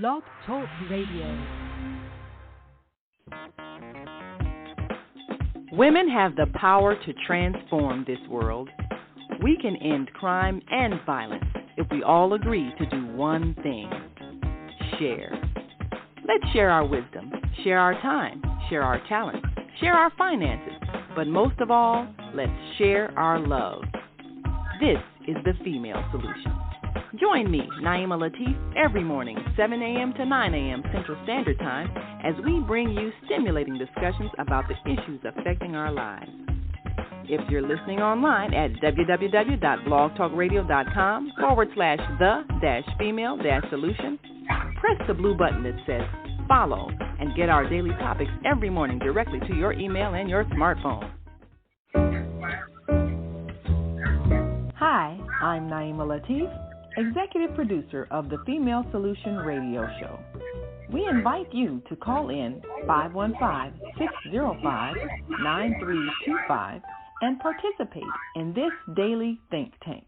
Blog Talk Radio. Women have the power to transform this world. We can end crime and violence if we all agree to do one thing: share. Let's share our wisdom, share our time, share our talents, share our finances, but most of all, let's share our love. This is the Female Solution. Join me, Naima Latif, every morning, 7 a.m. to 9 a.m. Central Standard Time, as we bring you stimulating discussions about the issues affecting our lives. If you're listening online at www.blogtalkradio.com/the-female-solution, press the blue button that says follow and get our daily topics every morning directly to your email and your smartphone. Hi, I'm Naima Latif, Executive Producer of the Female Solution Radio Show. We invite you to call in 515-605-9325 and participate in this daily think tank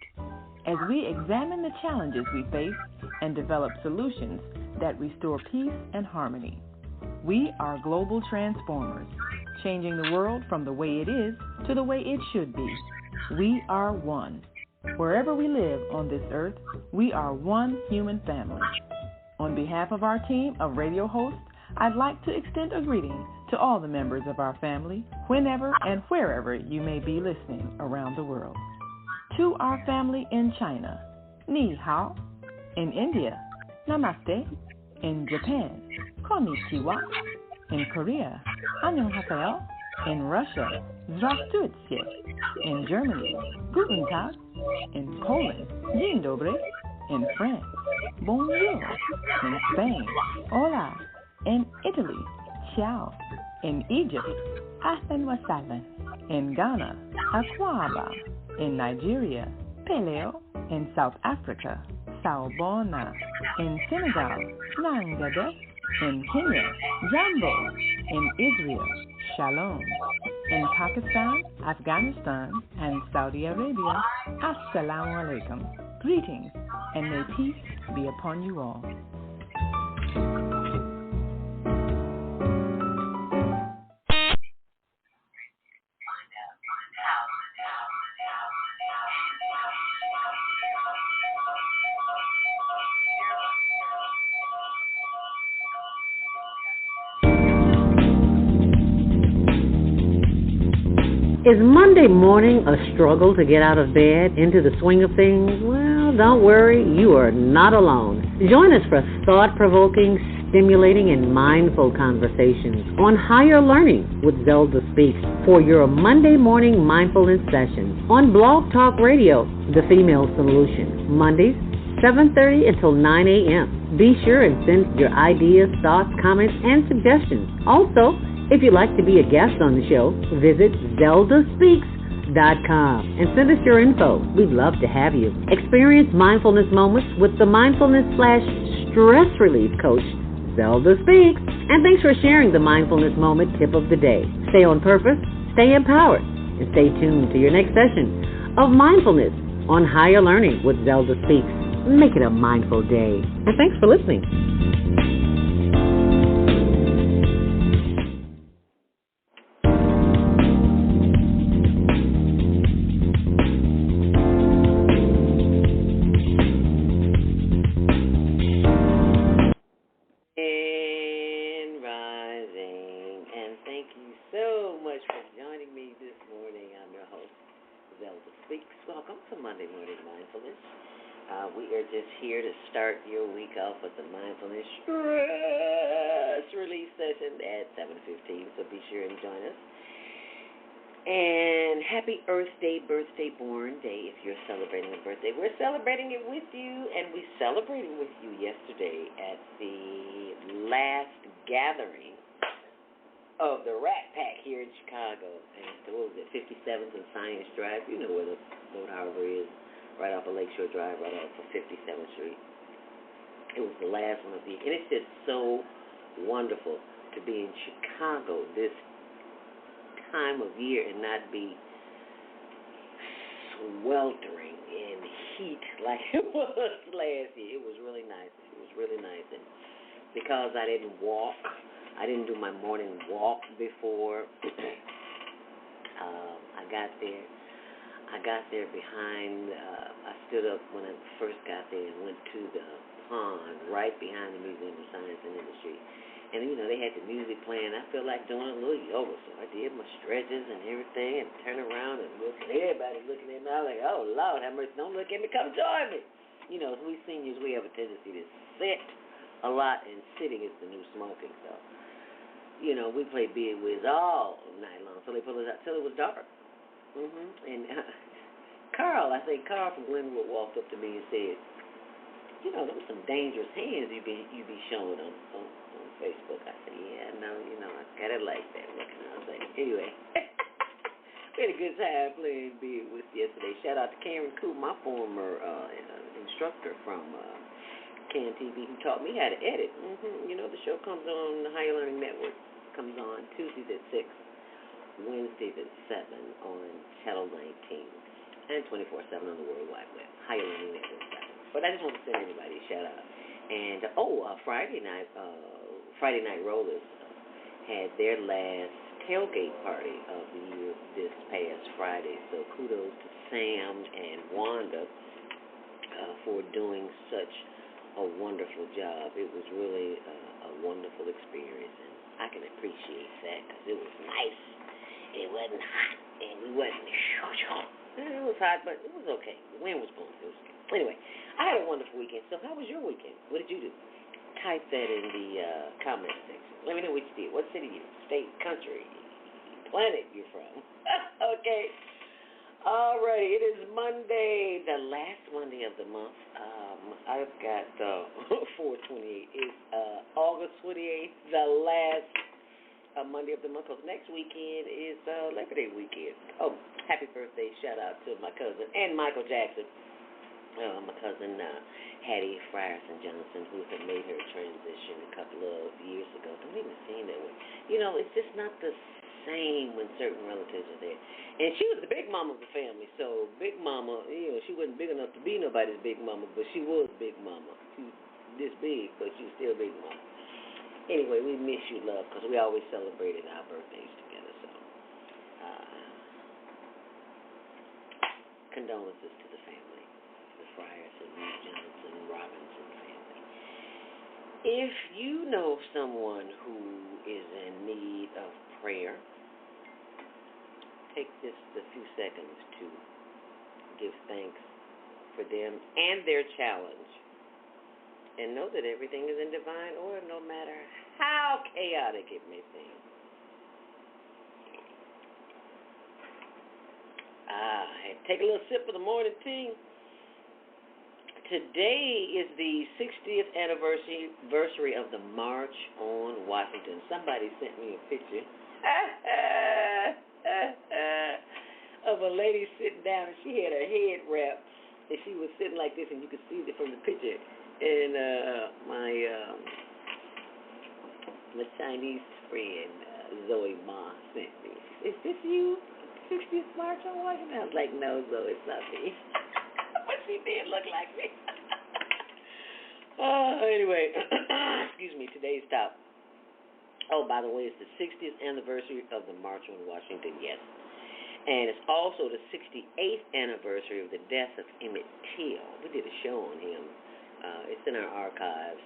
as we examine the challenges we face and develop solutions that restore peace and harmony. We are global transformers, changing the world from the way it is to the way it should be. We are one. Wherever we live on this earth, we are one human family. On behalf of our team of radio hosts, I'd like to extend a greeting to all the members of our family, whenever and wherever you may be listening around the world. To our family in China, Ni Hao. In India, Namaste. In Japan, Konnichiwa. In Korea, Annyeonghaseyo. In Russia, Здравствуйте. In Germany, Guten Tag. In Poland, Dzień dobry. In France, Bonjour. In Spain, Hola. In Italy, Ciao. In Egypt, Ahlan wa sahlan. In Ghana, Akwaba. In Nigeria, Peleo. In South Africa, Sawubona. In Senegal, Nangade. In Kenya, Jambo. In Israel, Shalom. In Pakistan, Afghanistan, and Saudi Arabia, Assalamu alaikum. Greetings, and may peace be upon you all. Is Monday morning a struggle to get out of bed, into the swing of things? Well, don't worry, you are not alone. Join us for thought-provoking, stimulating, and mindful conversations on higher learning with Zelda Speaks for your Monday morning mindfulness session on Blog Talk Radio, The Female Solution, Mondays, 7:30 until 9 a.m. Be sure and send your ideas, thoughts, comments, and suggestions. Also, if you'd like to be a guest on the show, visit ZeldaSpeaks.com and send us your info. We'd love to have you. Experience mindfulness moments with the mindfulness/stress relief coach, Zelda Speaks. And thanks for sharing the mindfulness moment tip of the day. Stay on purpose, stay empowered, and stay tuned to your next session of mindfulness on higher learning with Zelda Speaks. Make it a mindful day. And thanks for listening. Monday Morning Mindfulness. We are just here to start your week off with the Mindfulness Stress Relief Session at 7:15, so be sure and join us. And happy Earth Day, birthday, born day, if you're celebrating a birthday. We're celebrating it with you, and we celebrated with you yesterday at the last gathering of the Rat Pack here in Chicago. And what was it, 57th and Science Drive? You know where the Boat Harbor is, right off of Lakeshore Drive, right off of 57th Street. It was the last one of the, and it's just so wonderful to be in Chicago this time of year and not be sweltering in heat like it was last year. It was really nice. It was really nice. And because I didn't walk. I didn't do my morning walk before. I got there behind, I stood up when I first got there and went to the pond right behind the Museum of Science and Industry. And, they had the music playing. I felt like doing a little yoga, so I did my stretches and everything and turned around and looked, and everybody looking at me. I was like, oh, Lord, have mercy, don't look at me, come join me. As we seniors, we have a tendency to sit a lot, and sitting is the new smoking. So, we played Bid Whiz all night long, so they pulled us out till it was dark. And Carl from Glenwood walked up to me and said, those some dangerous hands you be showing on Facebook. I said, yeah, no, I got it like that. I was like, anyway, we had a good time playing Bid Whiz yesterday. Shout out to Karen Coop, my former instructor from CAN TV, who taught me how to edit. The show comes on the Higher Learning Network. Comes on Tuesdays at 6, Wednesdays at 7 on Channel 19, and 24/7 on the World Wide Web, Higher Learning Network. But I just want to send everybody a shout out. And Friday Night Rollers had their last tailgate party of the year this past Friday. So kudos to Sam and Wanda for doing such a wonderful job. It was really a wonderful experience, and I can appreciate that because it was nice. It wasn't hot, and we wasn't short. It was hot, but it was okay. The wind was blowing. It was okay. Anyway, I had a wonderful weekend. So how was your weekend? What did you do? Type that in the comment section. Let me know what you did. What city you, state, country, planet you're from. Okay. All righty. It is Monday, the last Monday of the month. I've got 4/28. It's August 28th, the last Monday of the month. Because next weekend is Labor Day weekend. Oh, happy birthday. Shout out to my cousin and Michael Jackson. My cousin Hattie Frierson Johnson, who had made her transition a couple of years ago. Don't even seem that way. It's just not the same when certain relatives are there. And she was the big mama of the family. So big mama, she wasn't big enough to be nobody's big mama, but she was big mama. She was this big, but she was still big mama. Anyway, we miss you, love, because we always celebrated our birthdays together. So condolences to the family, the Frierson, Johnson, Robinson family. If you know someone who is in need of prayer, take just a few seconds to give thanks for them and their challenge. And know that everything is in divine order, no matter how chaotic it may seem. Take a little sip of the morning tea. Today is the 60th anniversary of the March on Washington. Somebody sent me a picture of a lady sitting down, and she had her head wrapped, and she was sitting like this, and you could see it from the picture. And my Chinese friend, Zoe Ma, sent me. Is this you? 60th March on Washington? I was like, no, Zoe, it's not me. But she did look like me. Anyway, excuse me, today's top. Oh, by the way, it's the 60th anniversary of the March on Washington, yes. And it's also the 68th anniversary of the death of Emmett Till. We did a show on him. It's in our archives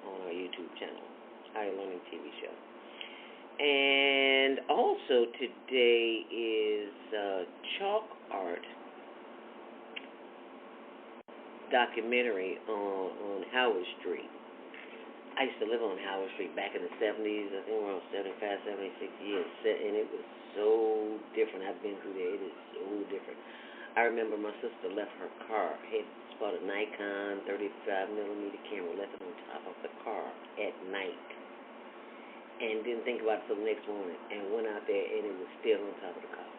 on our YouTube channel, Higher Learning TV show. And also today is Chalk Art documentary on Howard Street. I used to live on Howard Street back in the 70s. I think around 75, 76 years. And it was so different. I've been through there. It is so different. I remember my sister left her car, had bought a Nikon 35mm camera, left it on top of the car at night. And didn't think about it till the next morning. And went out there, and it was still on top of the car.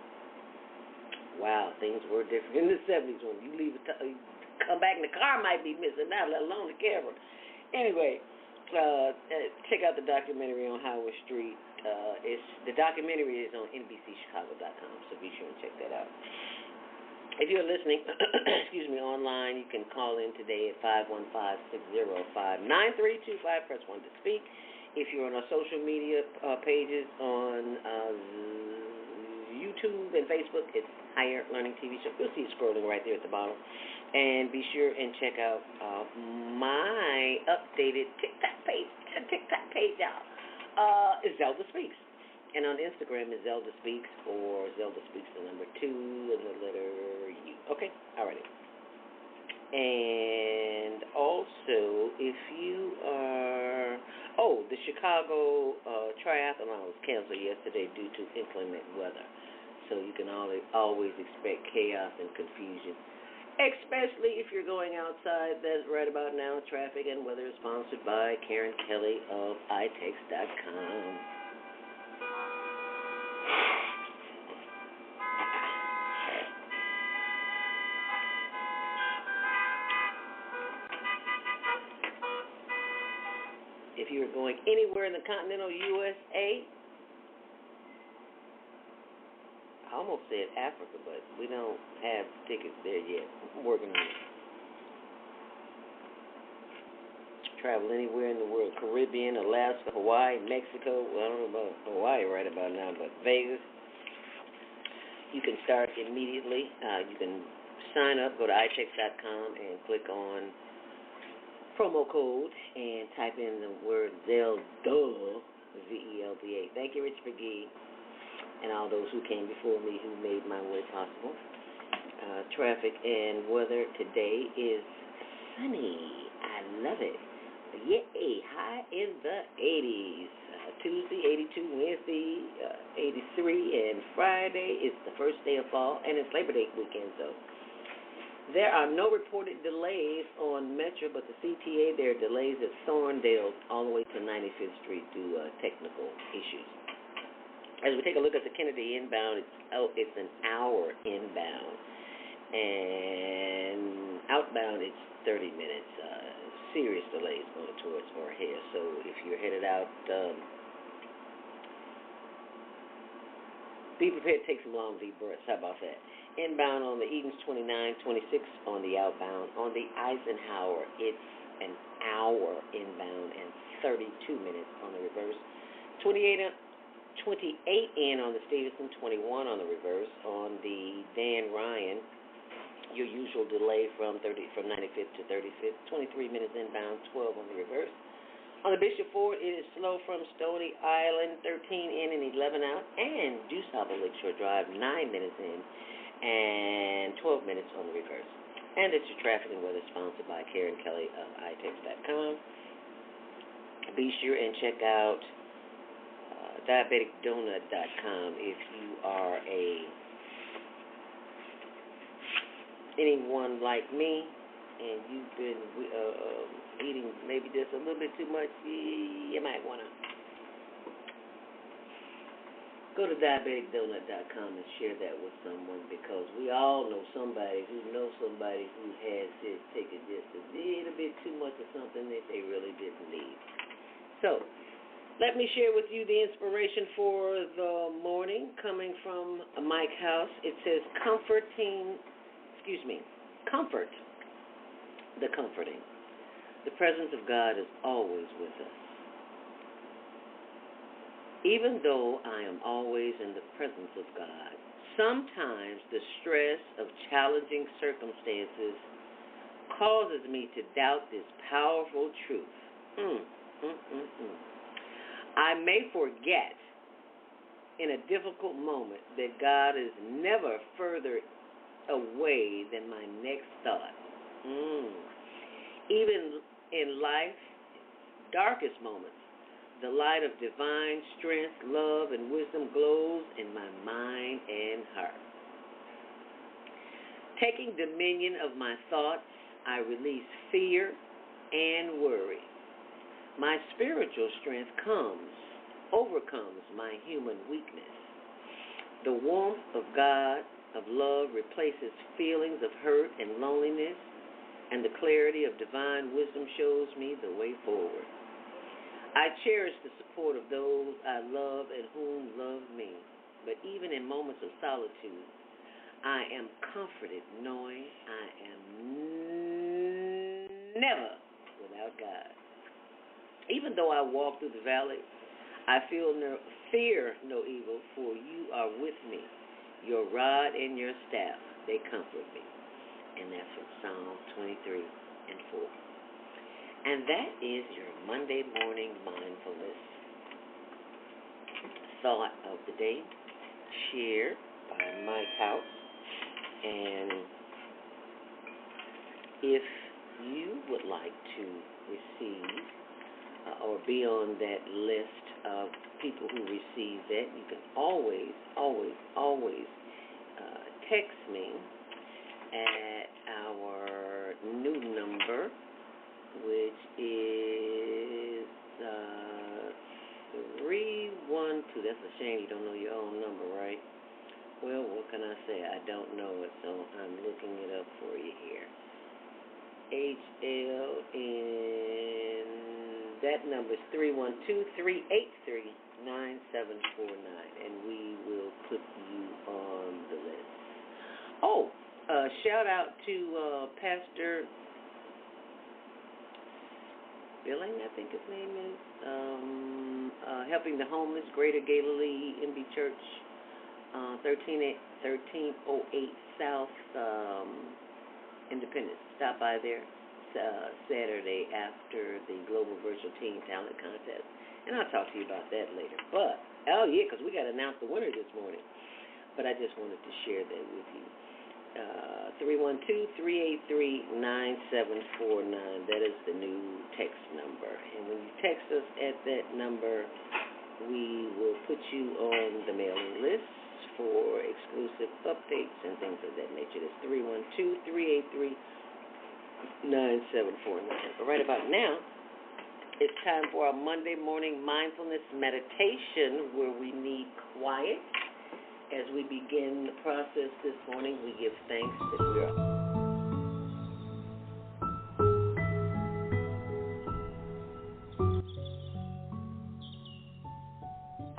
Wow, things were different in the 70s. When you leave, come back, and the car might be missing now, let alone the camera. Anyway, check out the documentary on Howard Street. The documentary is on NBCChicago.com, so be sure and check that out. If you're listening, excuse me, online, you can call in today at 515-605-9325. Press 1 to speak. If you're on our social media pages on YouTube and Facebook, it's Higher Learning TV Show. You'll see it scrolling right there at the bottom. And be sure and check out my updated TikTok page, y'all. It's Zelda Speaks. And on Instagram is Zelda Speaks, or Zelda Speaks the number 2 and the letter U. Okay, all right. And also, if you are, the Chicago Triathlon was canceled yesterday due to inclement weather. So you can always expect chaos and confusion, especially if you're going outside. That's right about now. Traffic and weather is sponsored by Karen Kelly of iText.com. If you're going anywhere in the continental USA, I almost said Africa, but we don't have tickets there yet. I'm working on it. Travel anywhere in the world, Caribbean, Alaska, Hawaii, Mexico. Well, I don't know about Hawaii right about now, but Vegas. You can start immediately. You can sign up, go to iText.com and click on promo code and type in the word Zelda, Z-E-L-D-A. Thank you, Rich McGee, and all those who came before me who made my way possible. Traffic and weather today is sunny. I love it. Yay, high in the 80s. Tuesday, 82, Wednesday, 83, and Friday is the first day of fall, and it's Labor Day weekend, so there are no reported delays on Metro, but the CTA, there are delays at Thorndale all the way to 95th Street due to technical issues. As we take a look at the Kennedy inbound, it's an hour inbound, and outbound it's 30 minutes. Serious delays going towards Moorhead. So if you're headed out, be prepared to take some long, deep breaths. How about that? Inbound on the Edens 29, 26 on the outbound. On the Eisenhower, it's an hour inbound and 32 minutes on the reverse. 28 in on the Stevenson, 21 on the reverse. On the Dan Ryan, your usual delay from 95th to 35th, 23 minutes inbound, 12 on the reverse. On the Bishop Ford, it is slow from Stony Island, 13 in and 11 out, and Deuce Harbor Lakeshore Drive, 9 minutes in and 12 minutes on the reverse. And it's your traffic and weather sponsored by Karen Kelly of iText.com. Be sure and check out diabeticdonut.com if you are anyone like me and you've been eating maybe just a little bit too much. You might want to go to diabeticdonut.com and share that with someone, because we all know somebody who has just taken just a little bit too much of something that they really didn't need. So, let me share with you the inspiration for the morning coming from Mike House. It says, comfort the comforting. The presence of God is always with us. Even though I am always in the presence of God, sometimes the stress of challenging circumstances causes me to doubt this powerful truth. I may forget in a difficult moment that God is never further away than my next thought. Even in life's darkest moments, the light of divine strength, love, and wisdom glows in my mind and heart. Taking dominion of my thoughts, I release fear and worry. My spiritual strength overcomes my human weakness. The warmth of God, of love, replaces feelings of hurt and loneliness, and the clarity of divine wisdom shows me the way forward. I cherish the support of those I love and whom love me, but even in moments of solitude, I am comforted knowing I am never without God. Even though I walk through the valley, I fear no evil, for you are with me. Your rod and your staff, they comfort me. And that's from Psalm 23 and 4. And that is your Monday morning mindfulness thought of the day, shared by Mike House. And if you would like to receive or be on that list of people who receive that, you can always text me at our new number, which is 312. That's a shame you don't know your own number, right? Well, what can I say? I don't know it, so I'm looking it up for you here. HL, and that number is 312-383-9749, and we will put you on the list. Oh, shout out to Pastor Billing, I think his name is, helping the homeless, Greater Galilee MB Church, 1308 South Independence. Stop by there Saturday after the Global Virtual Teen Talent Contest, and I'll talk to you about that later. But, because we got to announce the winner this morning. But I just wanted to share that with you. 312-383-9749. That is the new text number. And when you text us at that number, we will put you on the mailing list for exclusive updates and things of that nature. That's 312-383-9749. But right about now, it's time for our Monday morning mindfulness meditation, where we need quiet. As we begin the process this morning, we give thanks that we are.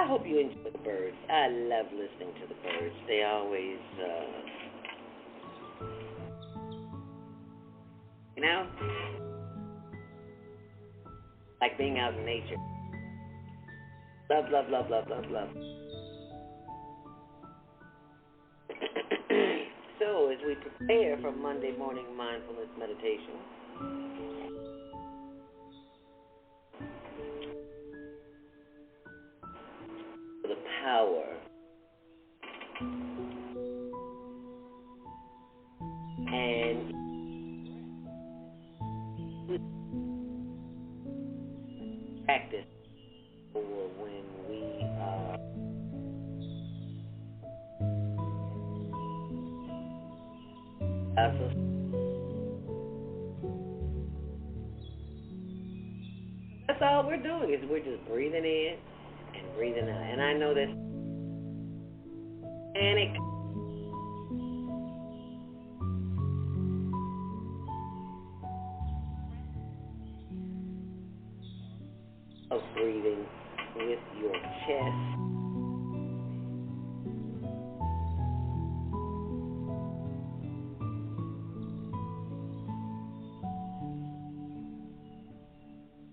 I hope you enjoy the birds. I love listening to the birds. They always, like being out in nature. Love, love, love, love, love, love. So, as we prepare for Monday morning mindfulness meditation, the power and practice for when we are that's all we're doing, is we're just breathing in and breathing out. And I know that panic of breathing with your chest.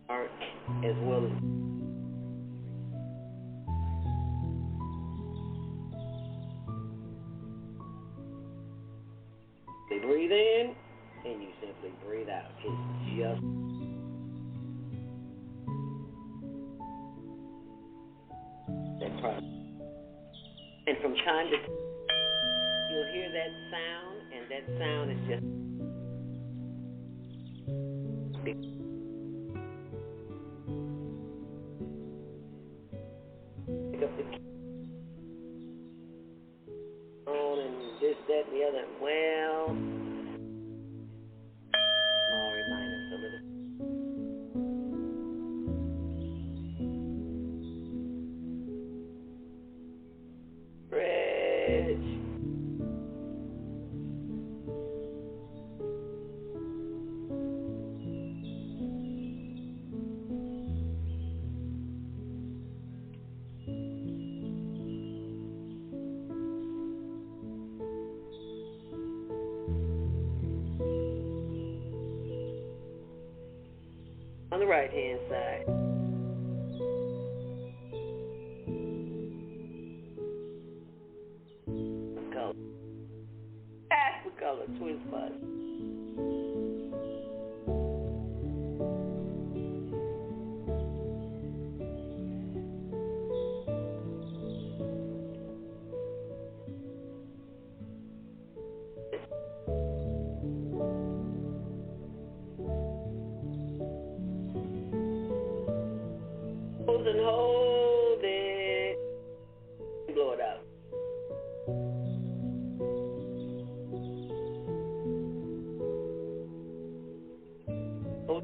Heart, as well as you breathe in and you simply breathe out. It's just that process. And from time to time, you'll hear that sound, and that sound is just pick up the phone and this, that, and the other. Well, small reminder. So let us stretch. the right-hand side. What color? What color? Twin spots. And hold it. Blow it out. Hold.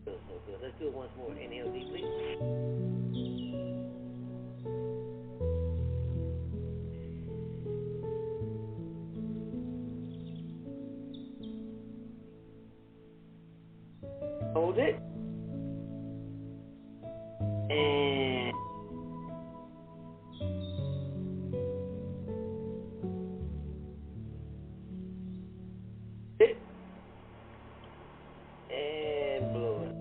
So good. Let's do it once more. Inhale deeply. Hold it. And it. And blow it.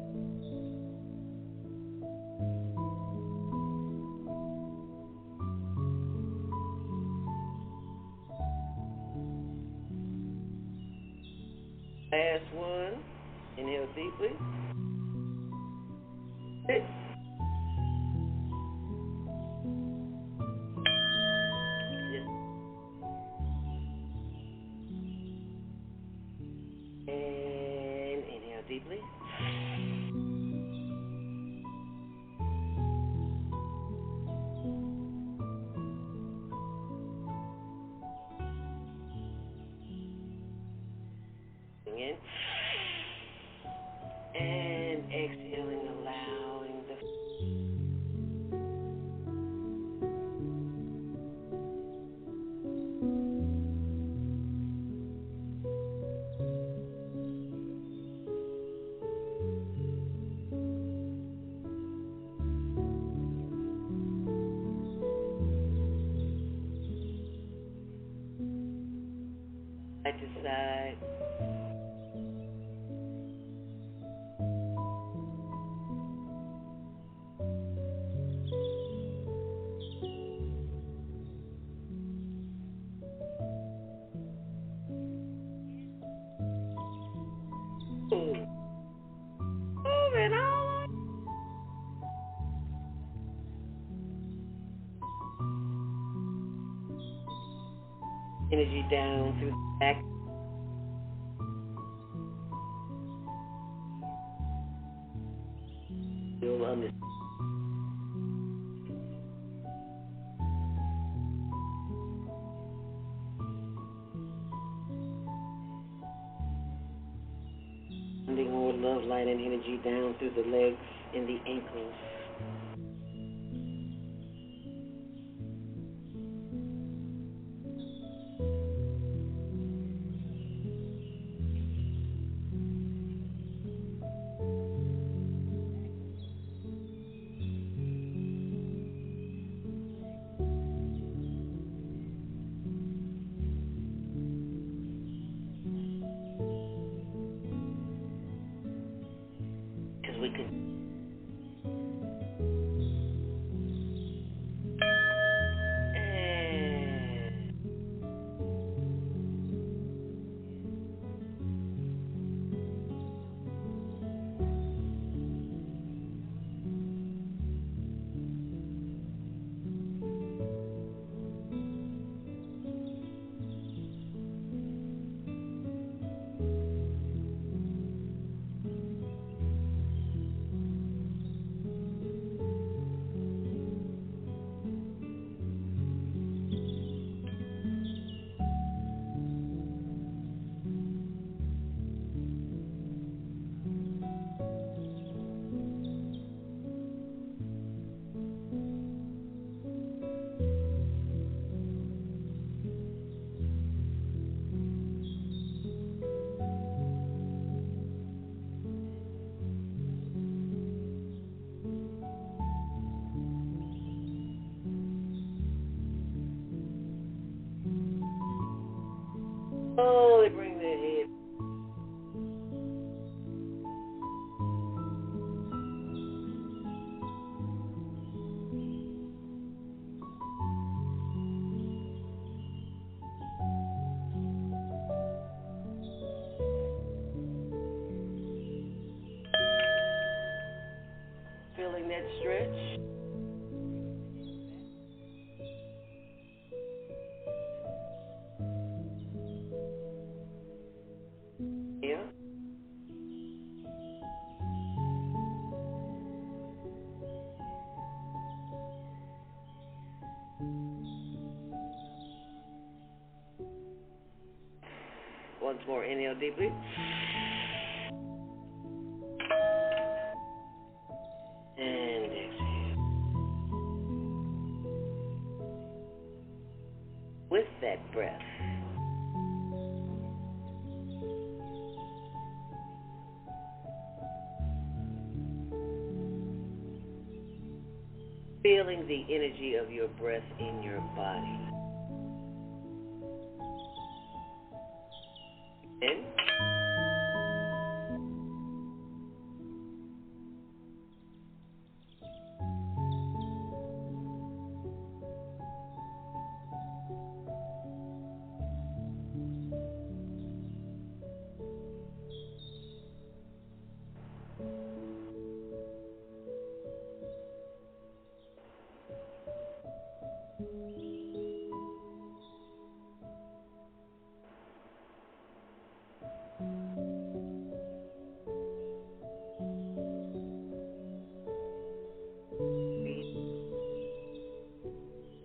Last one. Inhale deeply. Sit. And inhale deeply. In. And exhaling, allowing the side to side. Moving on. Energy down through the back. Feel on this. Sending more love, light, and energy down through the legs and the ankles. Because we can. stretch. Yeah. Once more, inhale deeply. And exhale. With that breath, feeling the energy of your breath in your body. In.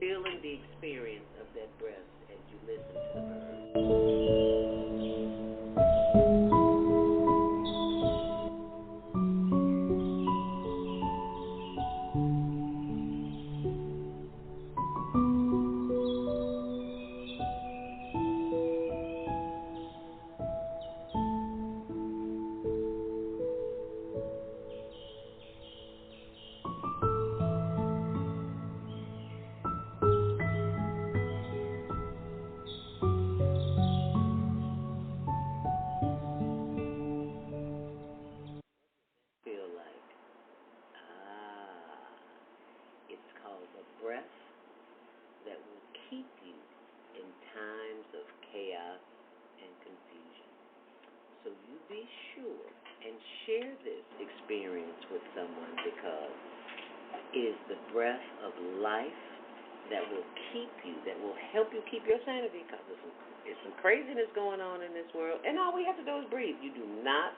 Feeling the experience of that breath as you listen to the bird. Feel like, it's called the breath that will keep you in times of chaos and confusion. So you be sure and share this experience with someone, because it is the breath of life that will keep you, that will help you keep your sanity, because there's some craziness going on in this world, and all we have to do is breathe. You do not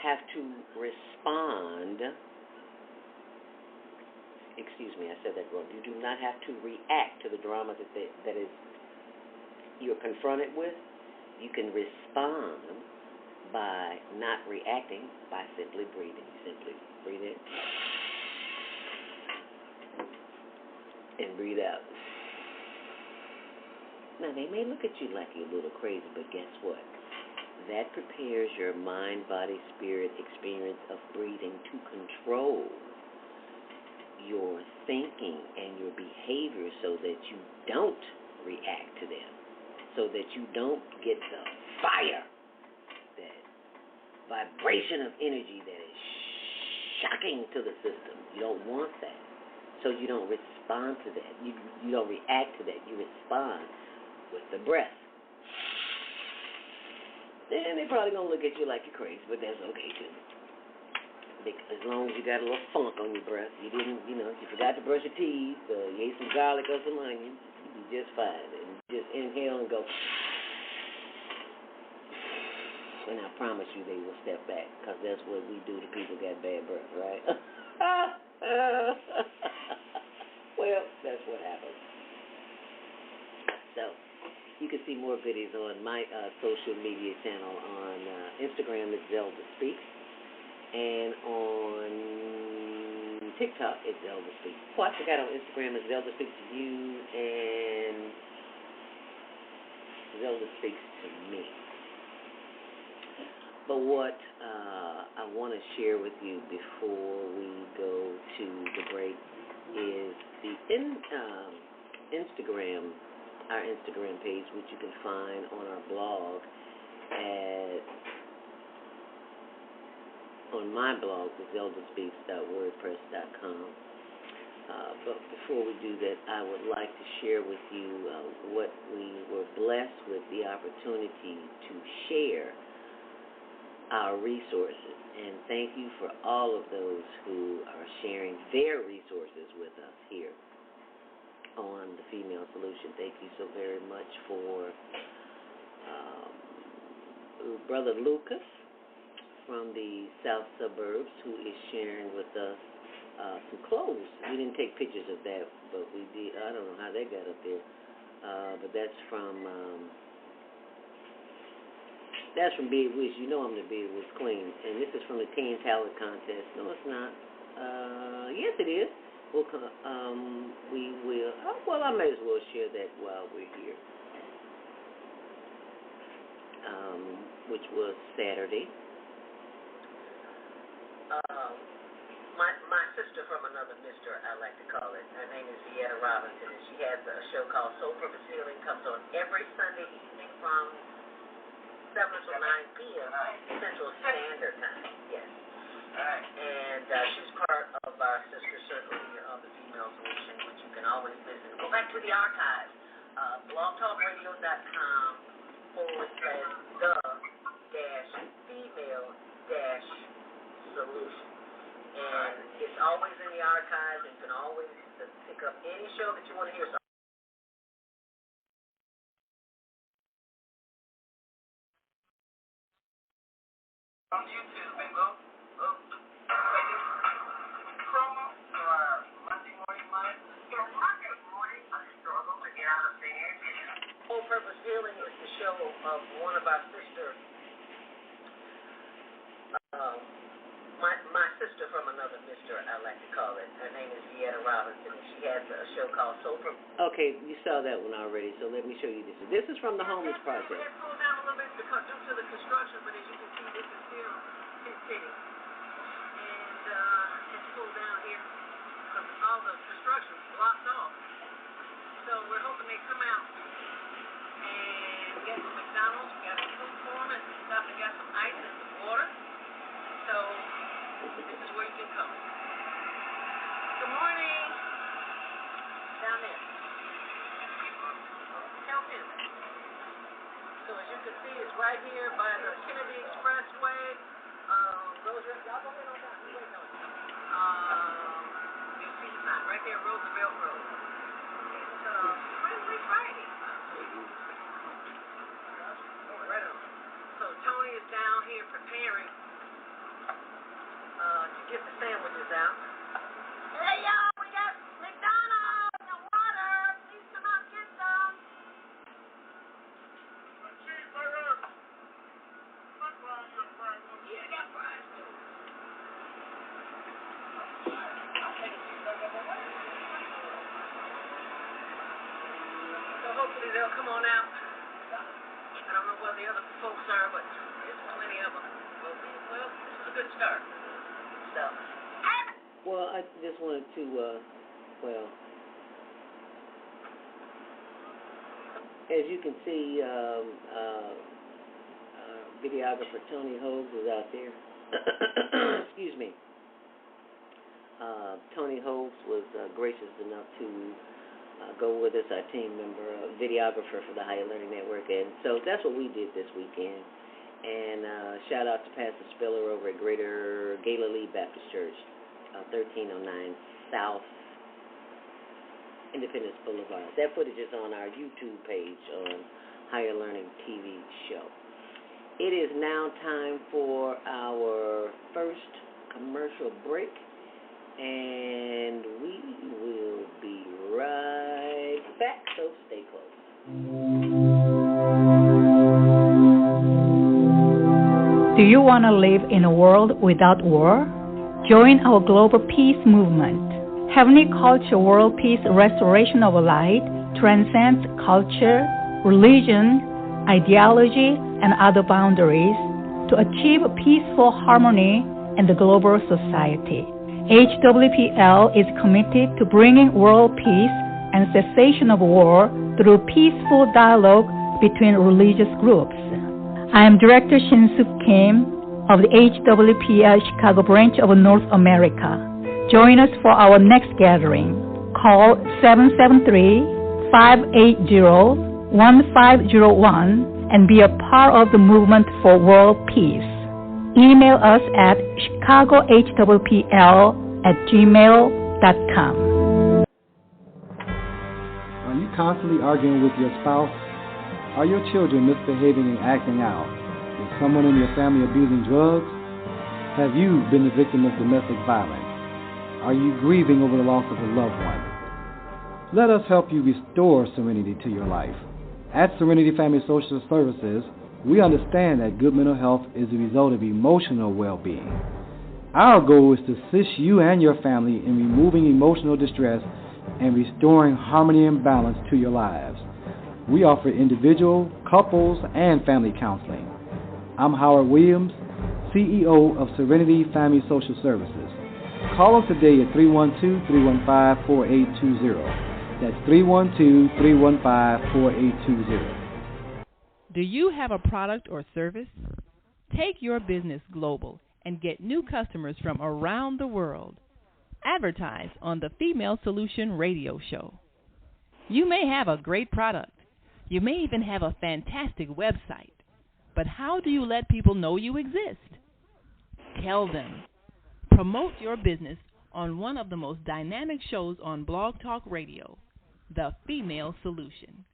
have to respond. Excuse me, I said that wrong. You do not have to react to the drama that is you're confronted with. You can respond by not reacting, by simply breathing. You simply breathe in and breathe out. Now, they may look at you like you're a little crazy, but guess what? That prepares your mind, body, spirit experience of breathing to control your thinking and your behavior, so that you don't react to them, so that you don't get the fire, that vibration of energy that is shocking to the system. You don't want that. So you don't respond to that. You don't react to that. You respond with the breath. And they're probably going to look at you like you're crazy, but that's okay, too. Because as long as you got a little funk on your breath, you didn't, you forgot to brush your teeth, you ate some garlic or some onions, you'll be just fine. And just inhale and go. And I promise you they will step back, because that's what we do to people who got bad breath, right? Well, that's what happens. So, you can see more goodies on my social media channel. On Instagram, it's Zelda Speaks. And on TikTok, it's Zelda Speaks. Oh, I forgot, on Instagram, it's Zelda Speaks to You and Zelda Speaks to Me. But what I want to share with you before we go to the break is the Instagram, our Instagram page, which you can find on our blog on my blog, thezeldaspeaks.wordpress.com. But before we do that, I would like to share with you what we were blessed with the opportunity to share our resources. And thank you for all of those who are sharing their resources with us here on the Female Solution. Thank you so very much for Brother Lucas from the South Suburbs, who is sharing with us some clothes. We didn't take pictures of that, but we did. I don't know how that got up there, but that's from Beard Wish. You know I'm the Beard Wish Queen, and this is from the Teen Talent Contest. No, it's not. Yes, it is. We will. Well, I may as well share that while we're here, which was Saturday. My sister from another mister, I like to call it. Her name is Vietta Robinson, and she has a show called Soul Purpose Healing. Comes on every Sunday evening from 7 to 9 p.m. Central Standard Time. Yes. And she's part of our sister circle here of the Female Solution, which you can always visit. Go back to the archives, blogtalkradio.com/the-female-solution. And it's always in the archives, and you can always pick up any show that you want to hear. So on YouTube, and go promo for our Monday morning live. Monday morning, I struggle to get out of bed. Full Purpose Healing is the show of one of our sisters. My sister from another mister, I like to call it. Her name is Vietta Robinson, and she has a show called Soul Purpose. Okay, you saw that one already, so let me show you this. This is from the Homeless Project. It pulled down a little bit because due to the construction, but as you can see, this is still Tent City. And it's pulled down here because all the construction blocked off. So we're hoping they come out and get some McDonald's. We got a food for them and stuff, and got some ice and some water. So this is where you can come. Good morning. Down there. Help him. So as you can see, it's right here by the Kennedy Expressway. Y'all go ahead on down. We're waiting on you. You'll see the sign right there, Roosevelt Road. It's Friendly Friday. Right on. So Tony is down here preparing to get the sandwiches out. Hey, y'all, we got McDonald's and water. Please come out and get some. A cheeseburger. Yeah, I got fries, too. I'll take a cheeseburger. So hopefully they'll come on out. I don't know where the other folks are, but there's plenty of them. Well, this is a good start. Well, I just wanted to, as you can see, videographer Tony Hogues is out there. Excuse me. Tony Hogues was gracious enough to go with us, our team member, videographer for the Higher Learning Network, and so that's what we did this weekend. And shout out to Pastor Spiller over at Greater Galilee Baptist Church, 1309 South Independence Boulevard. That footage is on our YouTube page on Higher Learning TV show. It is now time for our first commercial break, and we will be right back, so stay close. Do you want to live in a world without war? Join our global peace movement. Heavenly Culture World Peace Restoration of Light transcends culture, religion, ideology, and other boundaries to achieve peaceful harmony in the global society. HWPL is committed to bringing world peace and cessation of war through peaceful dialogue between religious groups. I am Director Shin-Suk Kim of the HWPL Chicago branch of North America. Join us for our next gathering. Call 773-580-1501 and be a part of the movement for world peace. Email us at chicagohwpl@gmail.com. Are you constantly arguing with your spouse? Are your children misbehaving and acting out? Is someone in your family abusing drugs? Have you been the victim of domestic violence? Are you grieving over the loss of a loved one? Let us help you restore serenity to your life. At Serenity Family Social Services, we understand that good mental health is the result of emotional well-being. Our goal is to assist you and your family in removing emotional distress and restoring harmony and balance to your lives. We offer individual, couples, and family counseling. I'm Howard Williams, CEO of Serenity Family Social Services. Call us today at 312-315-4820. That's 312-315-4820. Do you have a product or service? Take your business global and get new customers from around the world. Advertise on the Female Solution Radio Show. You may have a great product. You may even have a fantastic website. But how do you let people know you exist? Tell them. Promote your business on one of the most dynamic shows on Blog Talk Radio, The Female Solution.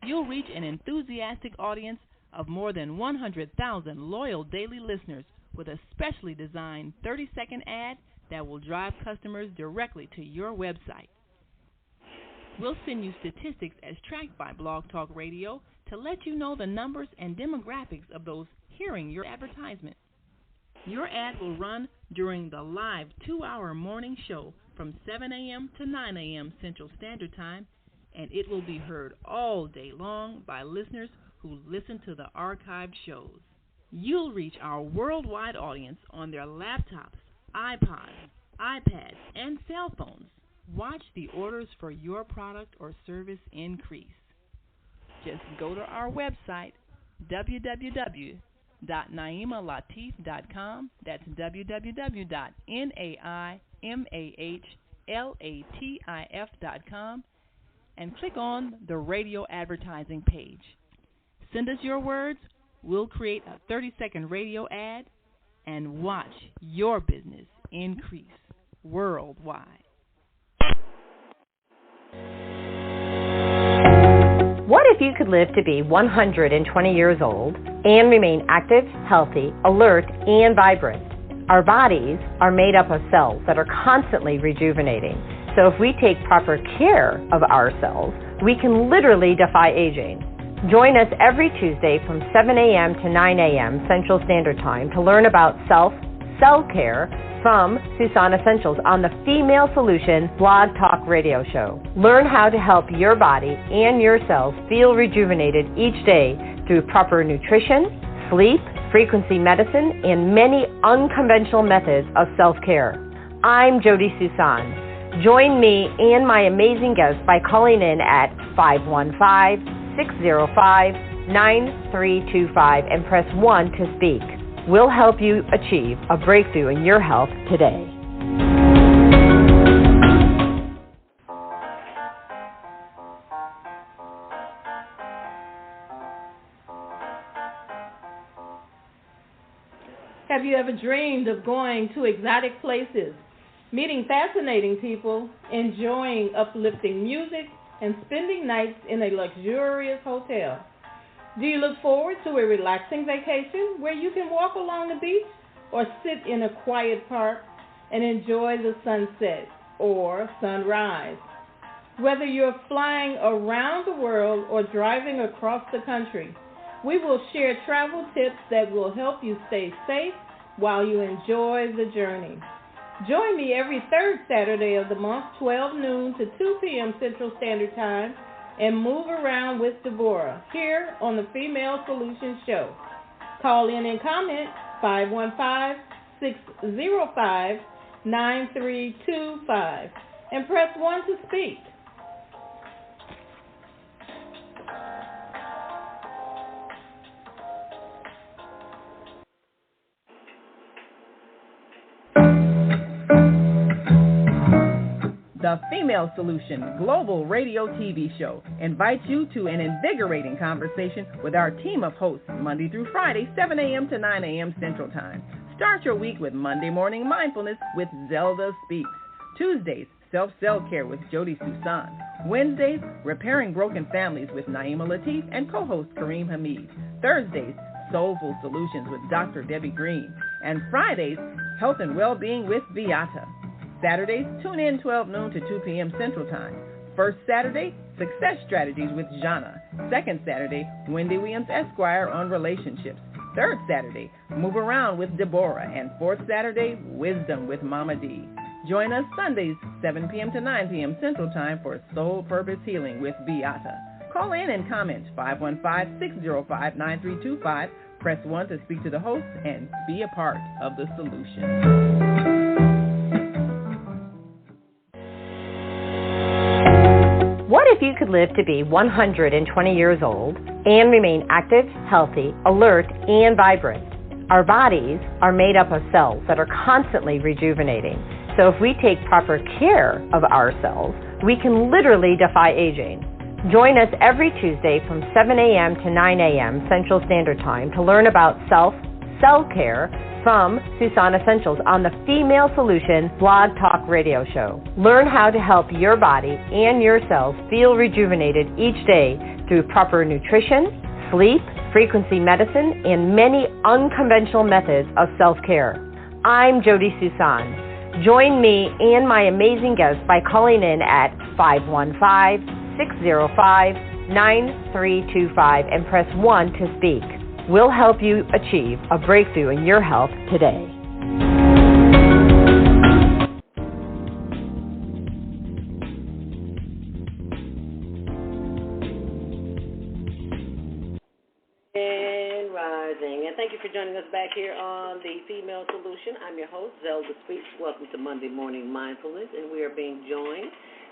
You'll reach an enthusiastic audience of more than 100,000 loyal daily listeners with a specially designed 30-second ad that will drive customers directly to your website. We'll send you statistics as tracked by Blog Talk Radio to let you know the numbers and demographics of those hearing your advertisement. Your ad will run during the live 2-hour morning show from 7 a.m. to 9 a.m. Central Standard Time, and it will be heard all day long by listeners who listen to the archived shows. You'll reach our worldwide audience on their laptops, iPods, iPads, and cell phones. Watch the orders for your product or service increase. Just go to our website, www.naimalatif.com. That's www.naimalatif.com, and click on the radio advertising page. Send us your words. We'll create a 30-second radio ad and watch your business increase worldwide. What if you could live to be 120 years old and remain active, healthy, alert, and vibrant? Our bodies are made up of cells that are constantly rejuvenating. So if we take proper care of our cells, we can literally defy aging. Join us every Tuesday from 7 a.m. to 9 a.m. Central Standard Time to learn about self-care from Susan Essentials on the Female Solution Blog Talk Radio Show. Learn how to help your body and your cells feel rejuvenated each day through proper nutrition, sleep, frequency medicine, and many unconventional methods of self-care. I'm Jody Susan. Join me and my amazing guests by calling in at 515-605-9325 and press 1 to speak. We'll help you achieve a breakthrough in your health today. Have you ever dreamed of going to exotic places, meeting fascinating people, enjoying uplifting music, and spending nights in a luxurious hotel? Do you look forward to a relaxing vacation where you can walk along the beach or sit in a quiet park and enjoy the sunset or sunrise? Whether you're flying around the world or driving across the country, we will share travel tips that will help you stay safe while you enjoy the journey. Join me every third Saturday of the month, 12 noon to 2 p.m. Central Standard Time, and move around with Deborah here on the Female Solution Show. Call in and comment 515-605-9325 and press 1 to speak. The Female Solution Global Radio TV Show invites you to an invigorating conversation with our team of hosts Monday through Friday, 7 a.m. to 9 a.m. Central Time. Start your week with Monday Morning Mindfulness with Zelda Speaks. Tuesdays, Self-Care with Jody Susan. Wednesdays, Repairing Broken Families with Naima Latif and co-host Kareem Hamid. Thursdays, Soulful Solutions with Dr. Debbie Green. And Fridays, Health and Well-Being with Beata. Saturdays, tune in 12 noon to 2 p.m. Central Time. First Saturday, Success Strategies with Jana. Second Saturday, Wendy Williams Esquire on relationships. Third Saturday, Move Around with Deborah. And fourth Saturday, Wisdom with Mama D. Join us Sundays, 7 p.m. to 9 p.m. Central Time for Soul Purpose Healing with Beata. Call in and comment 515-605-9325. Press 1 to speak to the host and be a part of the solution. What if you could live to be 120 years old and remain active, healthy, alert, and vibrant? Our bodies are made up of cells that are constantly rejuvenating. So if we take proper care of ourselves, we can literally defy aging. Join us every Tuesday from 7 a.m. to 9 a.m. Central Standard Time to learn about self-care from Susan Essentials on the Female Solution Blog Talk Radio Show. Learn how to help your body and your cells feel rejuvenated each day through proper nutrition, sleep, frequency medicine, and many unconventional methods of self-care. I'm Jody Susan. Join me and my amazing guests by calling in at 515-605-9325 and press 1 to speak. We'll help you achieve a breakthrough in your health today. And rising. And thank you for joining us back here on the Female Solution. I'm your host, Zelda Speaks. Welcome to Monday Morning Mindfulness. And we are being joined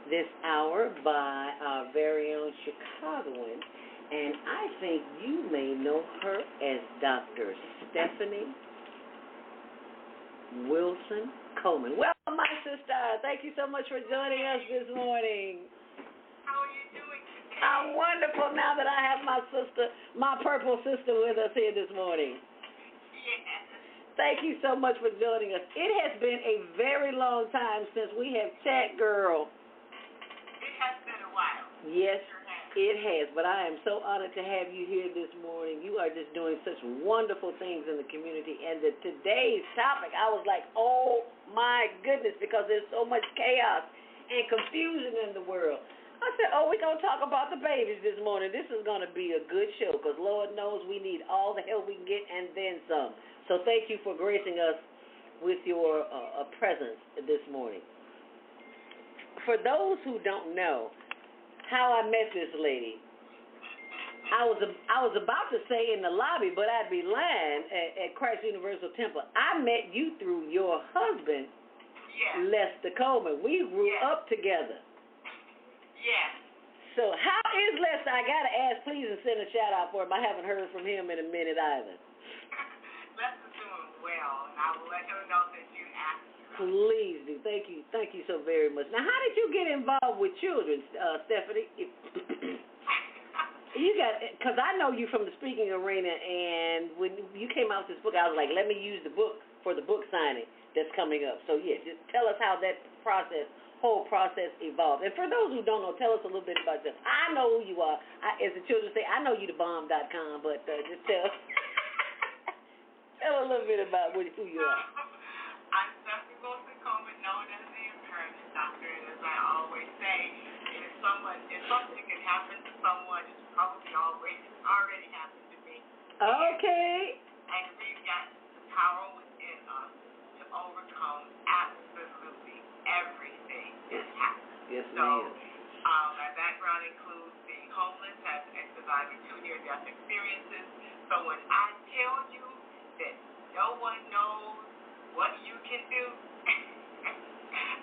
this hour by our very own Chicagoan. And I think you may know her as Dr. Stephanie Wilson-Coleman. Welcome, my sister. Thank you so much for joining us this morning. How are you doing today? I'm wonderful now that I have my sister, my purple sister, with us here this morning. Yes. Thank you so much for joining us. It has been a very long time since we have chat, girl. It has been a while. Yes, it has, but I am so honored to have you here this morning. You are just doing such wonderful things in the community. And today's topic, I was like, oh, my goodness, because there's so much chaos and confusion in the world. I said, oh, we're going to talk about the babies this morning. This is going to be a good show because Lord knows we need all the help we can get and then some. So thank you for gracing us with your presence this morning. For those who don't know how I met this lady, I was about to say in the lobby, but I'd be lying, at Christ Universal Temple. I met you through your husband, Yes. Lester Coleman. We grew Yes. up together. Yes. So how is Lester? I got to ask, please, and send a shout-out for him. I haven't heard from him in a minute either. Lester's doing well, and I will let him know that you asked him. Please do. Thank you. Thank you so very much. Now, how did you get involved with children, Stephanie? You got, because I know you from the speaking arena, and when you came out with this book, I was like, let me use the book for the book signing that's coming up. So, yeah, just tell us how that whole process evolved. And for those who don't know, tell us a little bit about yourself. I know who you are. As the children say, I know you the bomb.com, but just tell a little bit about who you are. I'm Stephanie Wilson-Coleman, known as the Encouragement Doctor, and as I always say, if something can happen to someone, it's probably already happened to me. Okay. And we've got the power within us to overcome absolutely everything that happens. Yes, So, ma'am. my background includes being homeless and surviving 2 near-death experiences. So when I tell you that no one knows what you can do,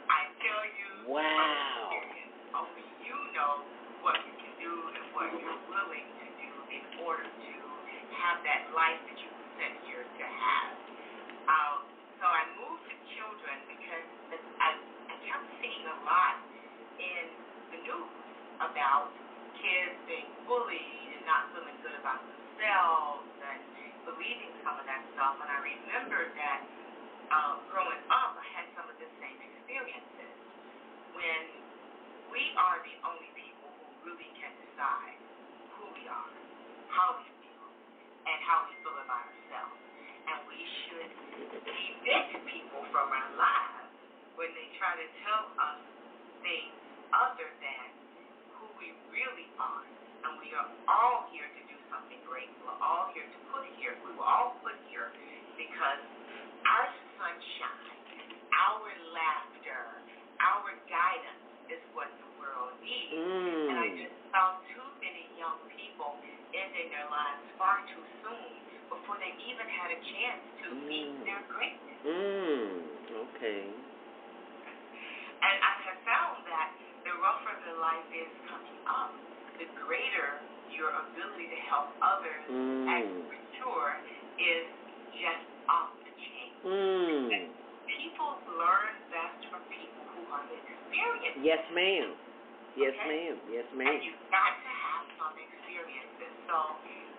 I tell you Wow. from experience, only you know what you can do and what you're willing to do in order to have that life that you were sent here to have. So I moved to children because I kept seeing a lot some of that stuff, and I remembered that growing up, I had some of the same experiences. When we are the only people who really can decide who we are, how we feel, and how we feel about ourselves. And we should evict people from our lives when they try to tell us things other than who we really are. And we are all here to do something great. We're all here to put here. We were all put here because our sunshine, our laughter, our guidance is what the world needs. And I just saw too many young people ending their lives far too soon before they even had a chance to meet their greatness. Okay. And I have found that the rougher the life is coming up, the greater your ability to help others and mature is just off the chain. People learn best from people who are experienced. Yes, ma'am. Yes, okay? ma'am. Yes, ma'am. And you've got to have some experiences. So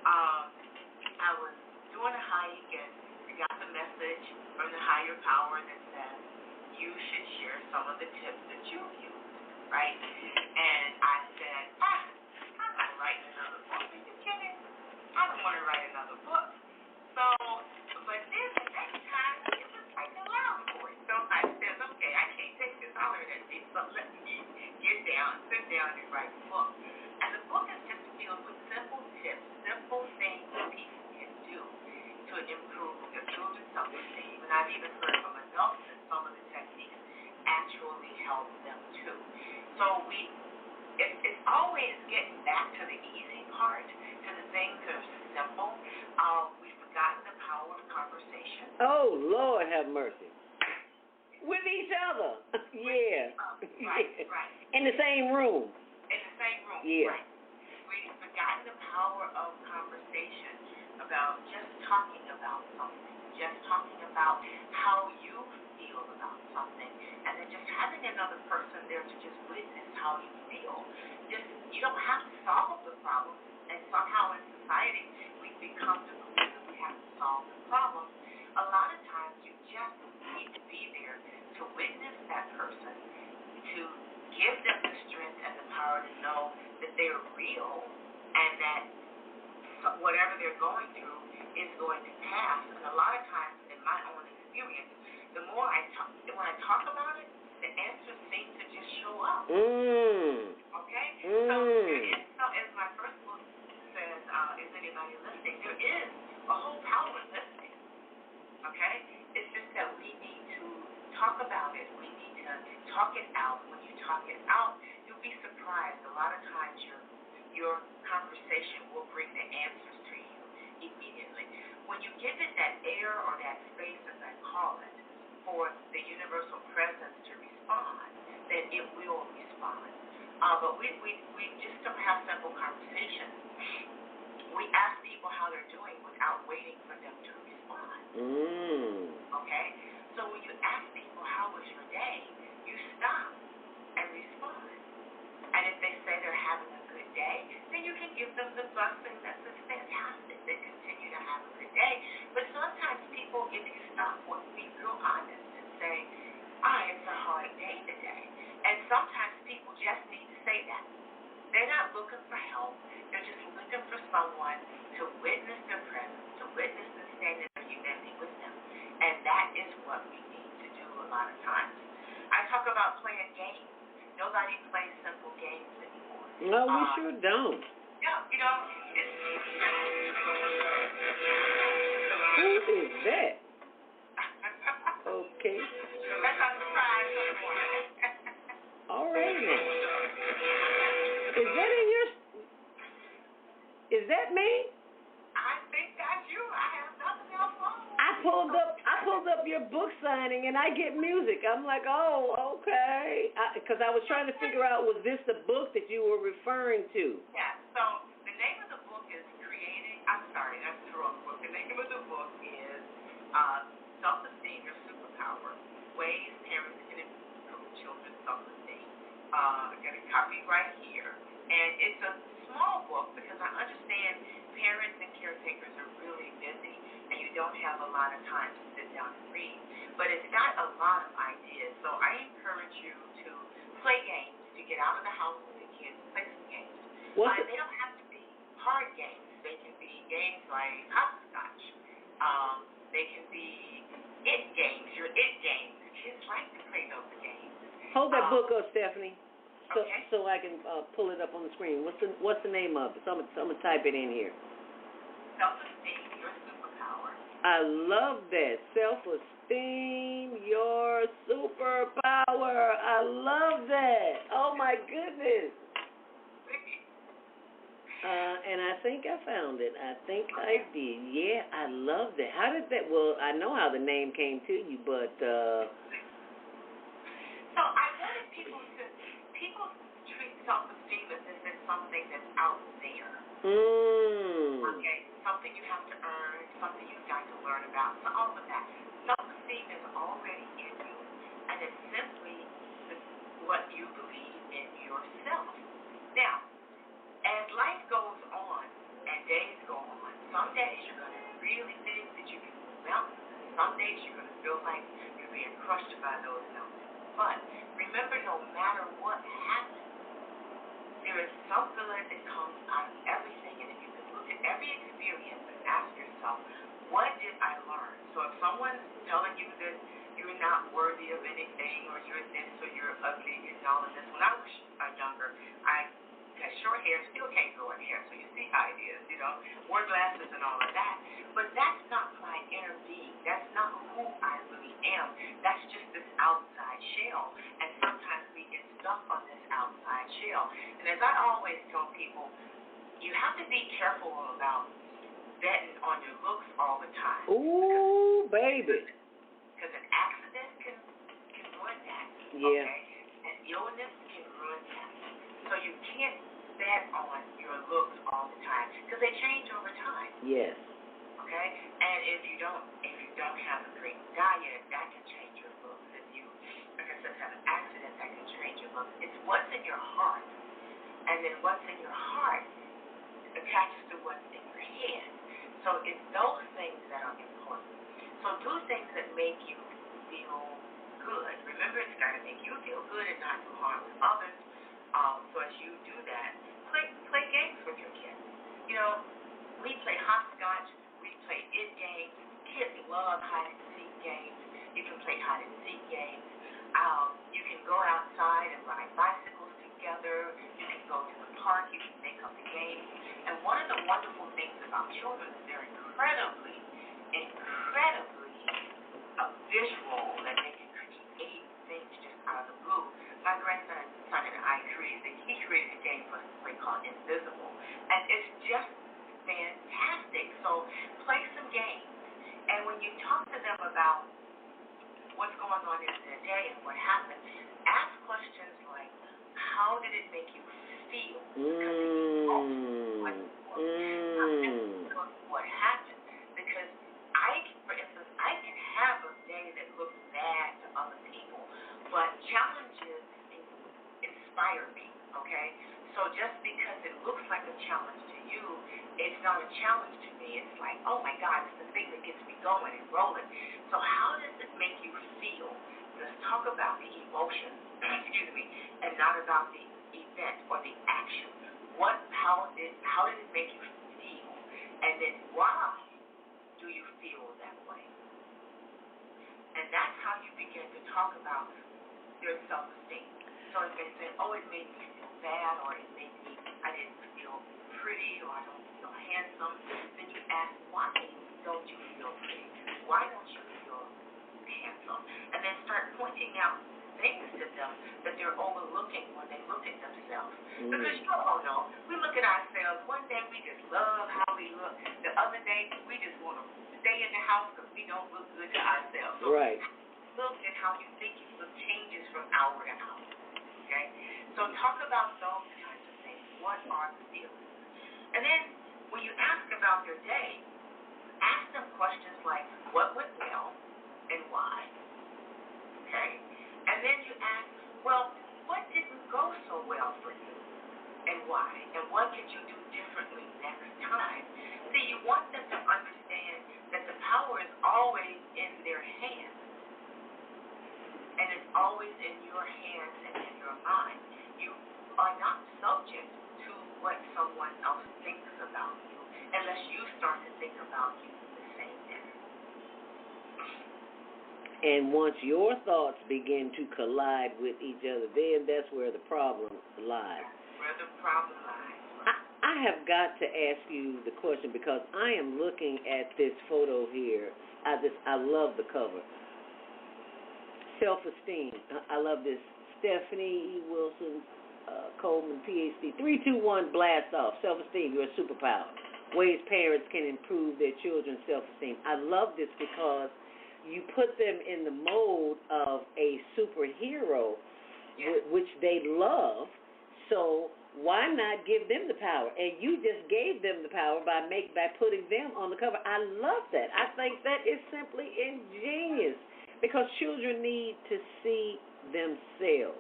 I was doing a hike and I got the message from the higher power that says you should share some of the tips that you've used, right? And I said, I'm not writing another book. Are you kidding? I don't want to write another book. So, but then the next time, it was like a loud voice. So I said, okay, I can't take this already. So let me sit down and write a book. And the book is just filled with simple tips, simple things that people can do to improve their children's self-esteem. And I've even heard from adults that some of the techniques actually help them too. So it's always getting back to the easy part, to the things that are simple. We've forgotten the power of conversation. Oh, Lord have mercy. With each other. Yeah. Right. In the same room. Yeah. Right. We've forgotten the power of conversation about just talking about something, just talking about how you feel about something, and then just having another person there to just witness how you feel. You don't have to solve the problem, and somehow in society we've become to believe that we have to solve the problem. A lot of times you just need to be there to witness that person, to give them the strength and the power to know that they're real and that whatever they're going through is going to pass. And a lot of times, in my own experience, the more when I talk about it, the answers seem to just show up. Okay? So as my first book says, is anybody listening? There is a whole power in listening. Okay? It's just that we need to talk about it. We need to talk it out. When you talk it out, you'll be surprised. A lot of times your conversation will bring the answers to you immediately. When you give it that air or that space, as I call it, for the universal presence to respond, then it will respond. But we just don't have simple conversations. We ask people how they're doing without waiting for them to respond. Okay? So when you ask people, how was your day, you stop and respond. And if they say they're having a good day, then you can give them the blessing that says fantastic. They continue to have a good day. But sometimes people, if you stop, will be real honest and say, it's a hard day today. And sometimes people just need to say that. They're not looking for help. They're just looking for someone to witness their presence, to witness them standing in humanity with them. And that is what we need to do a lot of times. I talk about playing games. Nobody plays simple games anymore. No, we sure don't. Yeah, Who is that? Okay. That's a surprise for the morning. All right now. Is that me? I think that's you. I have nothing else on. I pulled up your book signing and I get music. I'm like, oh, okay. Because I was trying to figure out, was this the book that you were referring to? Yeah. So the name of the book is that's the wrong book. The name of the book is Self-Esteem, Your Superpower, Ways Parents Can Improve Children's Self-Esteem. I got a copy right here. And it's a small book because I understand parents and caretakers are really busy, and you don't have a lot of time to sit down and read. But it's got a lot of ideas. So I encourage you to play games, to get out of the house with the kids, play some games. They don't have to be hard games. They can be games like hopscotch. They can be it games, your it games. Kids like to play those games. Hold that book up, Stephanie, okay. so I can pull it up on the screen. What's the name of it? So I'm gonna type it in here. Self-Esteem, Your Superpower. I love that. Self-Esteem, Your Superpower. I love that. Oh, my goodness. And I think I found it. I think I did. Yeah, I love that. How did that? Well, I know how the name came to you, but. So I wanted people treat self-esteem as if it's something that's out there. Okay, something you have to earn, something you've got to learn about. So all of that. Self-esteem is already in you, and it's simply what you believe in yourself. Now, as life goes on and days go on, some days you're going to really think that you can move mountains. Some days you're going to feel like you're being crushed by those mountains. But remember, no matter what happens, there is some good that comes out of everything. And if you can look at every experience and ask yourself, what did I learn? So if someone's telling you that you're not worthy of anything, or you're this, or you're ugly, and all of this. When I was younger, I had short hair, still can't grow in hair, so you see how it is, wore glasses and all of that. But that's not my inner being. That's not who I really am. That's just this outside shell. And sometimes we get stuck on this outside shell. And as I always tell people, you have to be careful about betting on your looks all the time. Ooh, baby. Because an accident can ruin that. Yeah. Okay? And illness can ruin that. So you can't bet on your looks all the time, because they change over time. Yes. Okay? And if you don't have a great diet, that can change your looks. If you, like I said, have an accident, that can change your looks. It's what's in your heart. And then what's in your heart attaches to what's in your head. So it's those things that are important. So do things that make you feel good. Remember, it's got to make you feel good and not do harm to others. So as you do that, play games with your kids. We play hopscotch, we play it games. Kids love hide and seek games. You can play hide and seek games. You can go outside and ride bicycles together. You can go to the park. You can make up the games. And one of the wonderful things about children is they're incredibly visual, and they can create things just out of the blue. My grandson and I created a game for us to play called Invisible, and it's just fantastic. So play some games, and when you talk to them about what's going on in their day and what happened, ask questions like, how did it make you feel? What happened? Because for instance, I can have a day that looks bad to other people, but challenges inspire me, okay? So just because it looks like a challenge to you, it's not a challenge to me. It's like, oh my God, it's the thing that gets me going and rolling. So how does it make you feel? Let's talk about the emotion, and not about the event or the action. How did it make you feel? And then why do you feel that way? And that's how you begin to talk about your self-esteem. So if they say, oh, it made me feel bad, or I didn't feel pretty, or I don't feel handsome, then you ask, why don't you feel pretty? Why don't you feel handsome? And then start pointing out things to them that they're overlooking when they look at themselves. Because you all know, we look at ourselves, one day we just love how we look, the other day we just want to stay in the house because we don't look good to ourselves. So right. Look at how you think you look changes from hour to hour. Okay? So talk about those kinds of things. What are the feelings? And then when you ask about their day, ask them questions like, what went well and why? Okay? And then you ask, well, what didn't go so well for you and why? And what could you do differently next time? See, you want them to understand that the power in your hands and in your mind. You are not subject to what someone else thinks about you unless you start to think about you the same manner. And once your thoughts begin to collide with each other, then that's where the problem lies. Where the problem lies. I have got to ask you the question because I am looking at this photo here. I love the cover. Self-Esteem. I love this. Stephanie Wilson-Coleman, PhD. 321 blast off. Self-esteem. You're a superpower. Ways parents can improve their children's self-esteem. I love this because you put them in the mode of a superhero, which they love. So why not give them the power? And you just gave them the power by putting them on the cover. I love that. I think that is simply ingenious because children need to see themselves.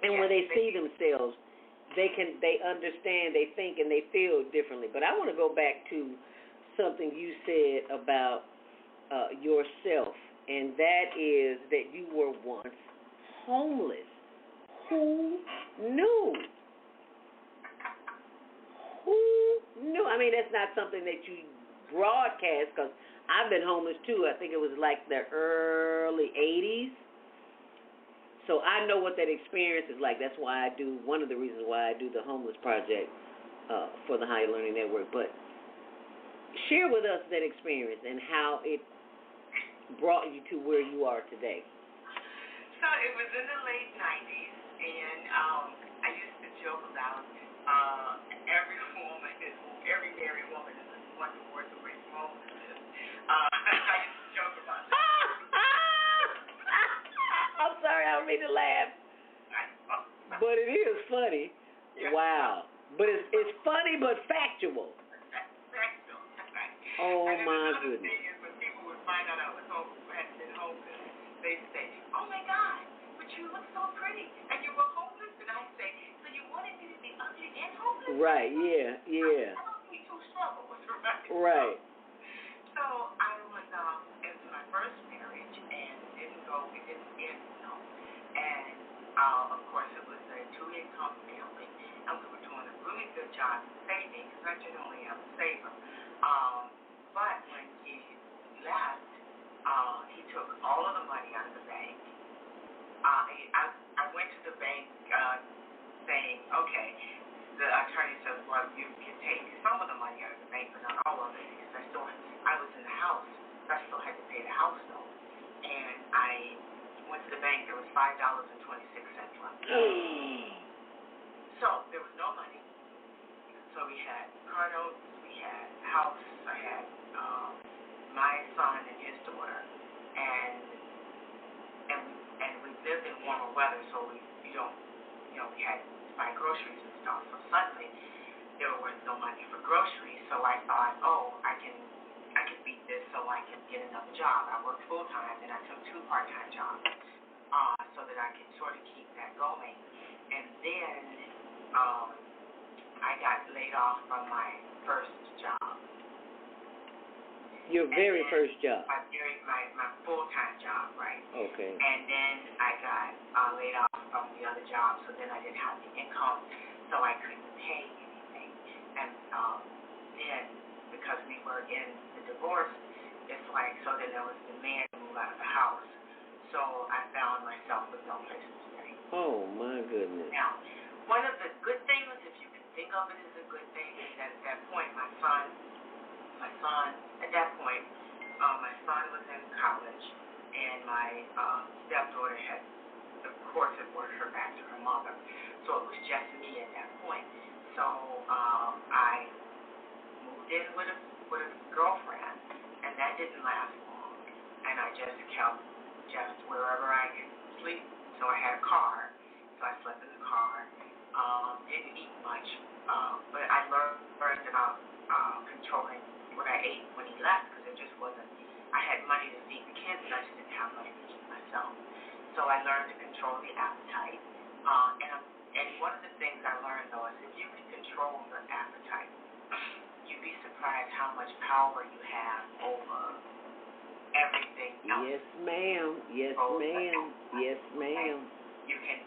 And when they see themselves, they understand, they think, and they feel differently. But I want to go back to something you said about yourself, and that is that you were once homeless. Who knew? Who knew? I mean, that's not something that you broadcast because I've been homeless too. I think it was like the early 80s. So I know what that experience is like. That's why I do, one of the reasons why I do the Homeless Project for the Higher Learning Network. But share with us that experience and how it brought you to where you are today. So it was in the late 90s, and I used to joke about every married woman is one divorce away from homelessness. I used to joke about that. I'm sorry, I don't mean to laugh. But it is funny. Yeah. Wow. But it's funny but factual. Factual. Right. Oh, and my goodness. goodness. The thing is, when people would find out I was homeless, had been homeless, they'd say, oh, my God, but you look so pretty, and you were homeless? And I'd say, so you wanted me to be ugly and homeless? Right, yeah. I don't need to struggle with it. Right. So I was, it was my first marriage, and it didn't end well. And, of course, it was a two-income family, and we were doing a really good job saving, because I generally am a saver. But when he left, he took all of the money out of the bank. I went to the bank saying, okay, the attorney said, well, you can take some of the money out of the bank, but not all of it, because I was in the house, so I still had to pay the house note. And I went to the bank, there was $5.26 left. So there was no money. So we had car notes, we had house, I had my son and his daughter, and we lived in warmer weather, so we had to buy groceries and stuff. So suddenly there was no money for groceries, so I thought, I can beat this so I can get another job. I worked full time, and I took 2 part-time jobs so that I could sort of keep that going. And then I got laid off from my first job. Your very first job? My full-time job, right. Okay. And then I got laid off from the other job, so then I didn't have the income, so I couldn't pay anything. And then, because we were in the divorce, it's like, so then there was demand to move out of the house. So I found myself with no place to stay. Oh, my goodness. Now, one of the good things, if you can think of it as a good thing, is that at that point, my son was in college, and my stepdaughter had worked her back to her mother. So it was just me at that point. So I moved in with a girlfriend, and that didn't last long. And I just kept wherever I could sleep. So I had a car, so I slept in the car. Didn't eat much, but I learned about controlling what I ate when he left, because it just wasn't. I had money to feed the kids, but I just didn't have money to feed myself. So I learned to control the appetite. And one of the things I learned, though, is if you can control your appetite, you'd be surprised how much power you have over everything else Yes, ma'am. Yes, ma'am. Yes, ma'am. You can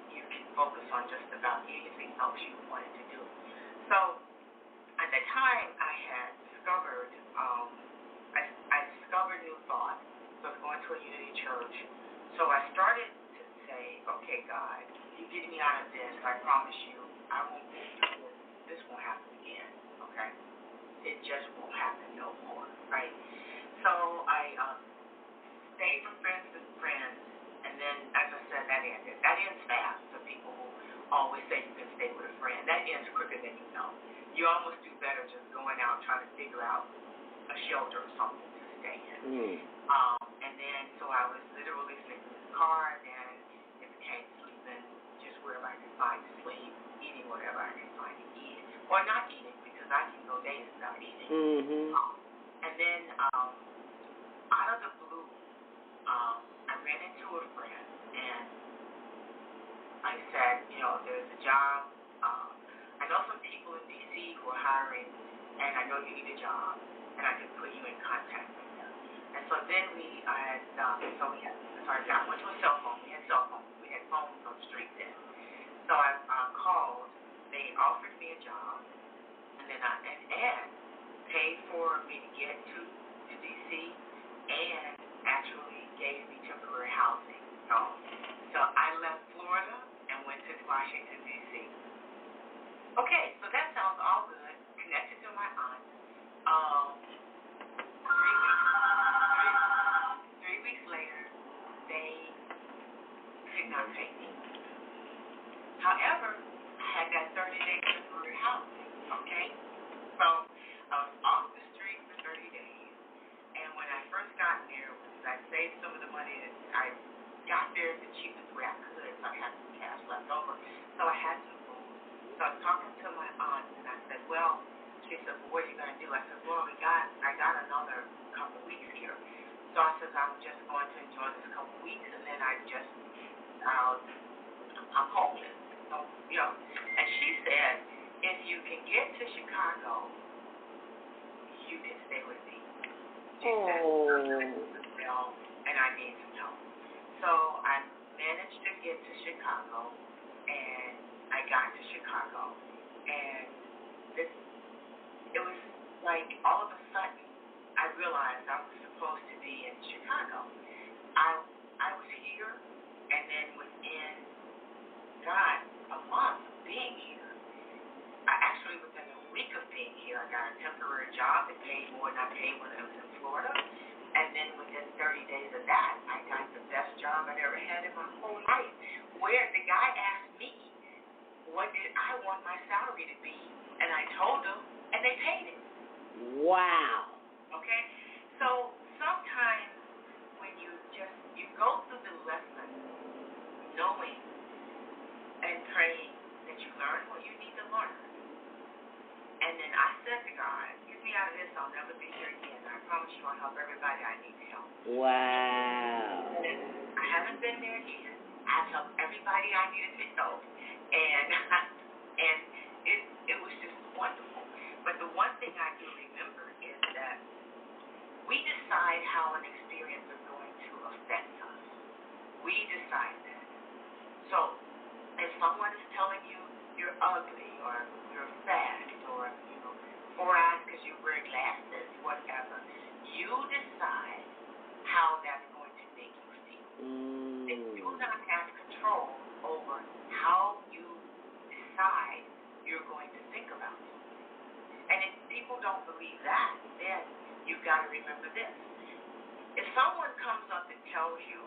focus on just about anything else you wanted to do. So at the time I had discovered, I discovered new thought. So I was going to a unity church. So I started to say, okay, God, you get me out of this. I promise you, I won't go through this. This won't happen again. Okay? It just won't happen no more. Right? So I stayed from friends to friends, and then, as I said, that ended. That ends fast. So people who always say you can stay with a friend, that ends quicker than you know. You almost do better just going out trying to figure out a shelter or something to stay in. And then, so I was literally sleeping in the car, and then it became sleeping just wherever I could find to sleep, eating whatever I could find to eat, or not eating, because I can go days without eating. And then, out of the blue, I ran into a friend, and I said, there's a job. I know some people in D.C. who are hiring, and I know you need a job, and I can put you in contact with them. And so then I went to a cell phone. We had cell phones. We had phones on the street then. So I called. They offered me a job, and then and paid for me to get to D.C. and actually gave me temporary housing. So I left Florida and went to Washington, D.C. Okay, so that sounds all good. Connected to my aunt. 3 weeks later, they did not pay me. However, I had that 30-day temporary housing, okay? So I was off the street for 30 days, and when I first got there, I saved some of the money, and I got there the cheapest way I could, so I had some cash left over, so I had some food. So I was talking to my aunt, and I said, well, she said, well, what are you going to do? I said, well, I got another couple weeks here. So I said, I'm just going to enjoy this couple weeks, and then I'm homeless. So, and she said, if you can get to Chicago, you can stay with me. She said, and I need some help. So I managed to get to Chicago, and I got to Chicago, and it was like all of a sudden I realized I was supposed to be in Chicago. I was here, and then within a month of being here, within a week of being here, I got a temporary job that paid more than I paid when I was in Florida. And then within 30 days of that, I got the best job I'd ever had in my whole life, where the guy asked me, what did I want my salary to be? And I told him, and they paid it. Wow. Okay? So sometimes when you go through the lesson knowing and praying that you learn what you need to learn. And then I said to God, get me out of this, I'll never be here again. I promise you I'll help everybody I need to help. Wow. And I haven't been there yet. I've helped everybody I needed to help. And it was just wonderful. But the one thing I do remember is that we decide how an experience is going to affect us. We decide that. So if someone is telling you you're ugly or you're fat or 4 eyes because you wear glasses, whatever, you decide how that's going to make you feel. And you do not have control over how you decide you're going to think about it. And if people don't believe that, then you've got to remember this. If someone comes up and tells you,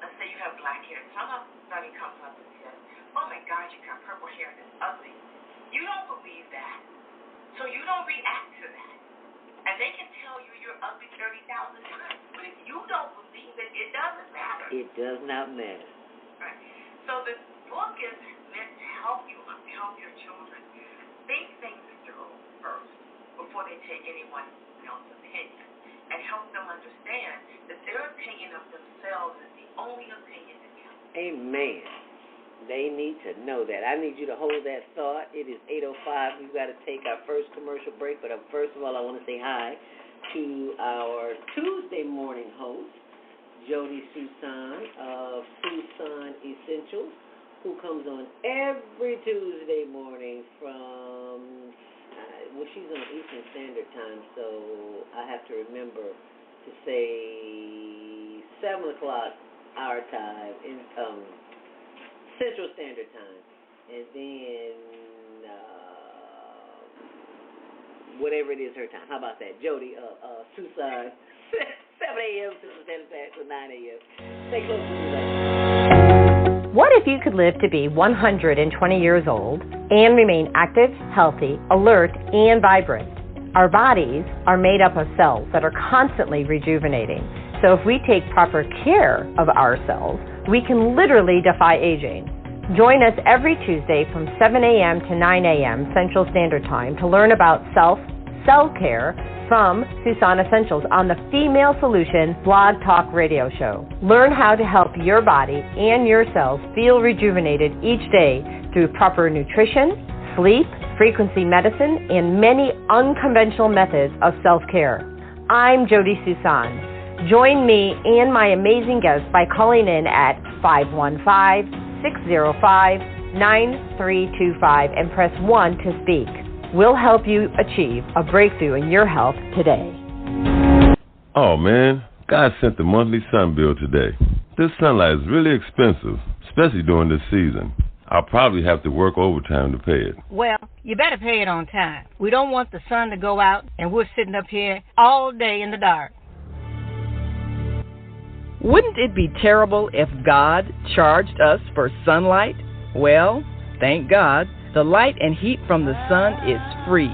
let's say you have black hair, somebody comes up and says, oh my God, you got purple hair and it's ugly. You don't believe that. So you don't react to that. And they can tell you you're ugly 30,000 times. But if you don't believe it, it doesn't matter. It does not matter. Right. So the book is meant to help you help your children think things through first before they take anyone else's opinion, and help them understand that their opinion of themselves is the only opinion that counts. Amen. They need to know that. I need you to hold that thought. It is 8:05. We've got to take our first commercial break, but first of all, I want to say hi to our Tuesday morning host, Jody Susan of Susan Essentials, who comes on every Tuesday morning from, she's on Eastern Standard Time, so I have to remember to say 7 o'clock our time in Central Standard Time. And then whatever it is her time. How about that? Jody, Susan, 7 a.m. Central Standard Time to 9 a.m. Stay close to me. What if you could live to be 120 years old and remain active, healthy, alert, and vibrant? Our bodies are made up of cells that are constantly rejuvenating. So if we take proper care of ourselves, we can literally defy aging. Join us every Tuesday from 7 a.m. to 9 a.m. Central Standard Time to learn about self-care from Susan Essentials on the Female Solution Blog Talk Radio Show. Learn how to help your body and your cells feel rejuvenated each day through proper nutrition, sleep, frequency medicine, and many unconventional methods of self-care. I'm Jody Susan. Join me and my amazing guests by calling in at 515-605-9325 and press 1 to speak. We'll help you achieve a breakthrough in your health today. Oh, man, God sent the monthly sun bill today. This sunlight is really expensive, especially during this season. I'll probably have to work overtime to pay it. Well, you better pay it on time. We don't want the sun to go out and we're sitting up here all day in the dark. Wouldn't it be terrible if God charged us for sunlight? Well, thank God, the light and heat from the sun is free.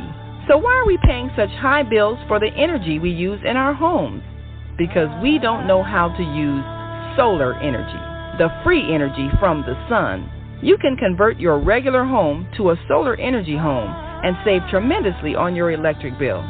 So why are we paying such high bills for the energy we use in our homes? Because we don't know how to use solar energy, the free energy from the sun. You can convert your regular home to a solar energy home and save tremendously on your electric bill.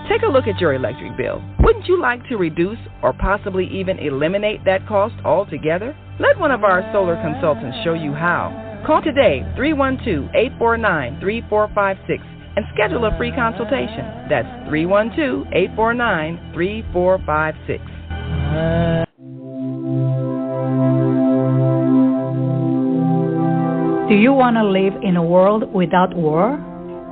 Take a look at your electric bill. Wouldn't you like to reduce or possibly even eliminate that cost altogether? Let one of our solar consultants show you how. Call today, 312-849-3456, and schedule a free consultation. That's 312-849-3456. Do you want to live in a world without war?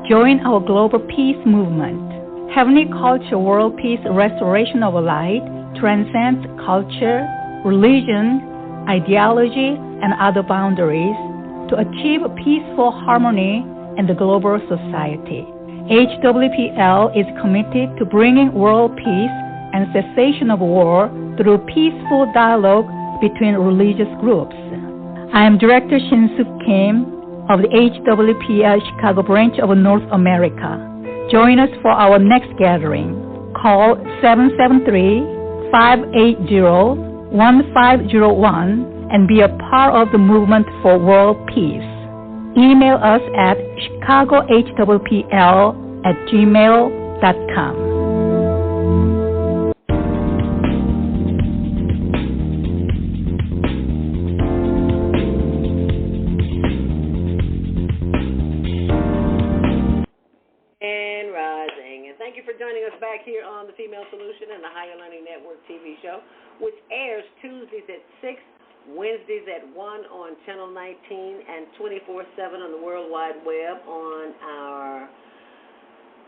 Join our global peace movement. Heavenly Culture World Peace Restoration of Light transcends culture, religion, ideology, and other boundaries to achieve peaceful harmony in the global society. HWPL is committed to bringing world peace and cessation of war through peaceful dialogue between religious groups. I am Director Shin-Suk Kim of the HWPL Chicago branch of North America. Join us for our next gathering. Call 773-580-1501 and be a part of the movement for world peace. Email us at chicagohwpl@gmail.com. And rising. And thank you for joining us back here on the Female Solution and the Higher Learning Network TV show, which airs Tuesdays at 6, Wednesdays at 1 on Channel 19, and 24/7 on the World Wide Web on our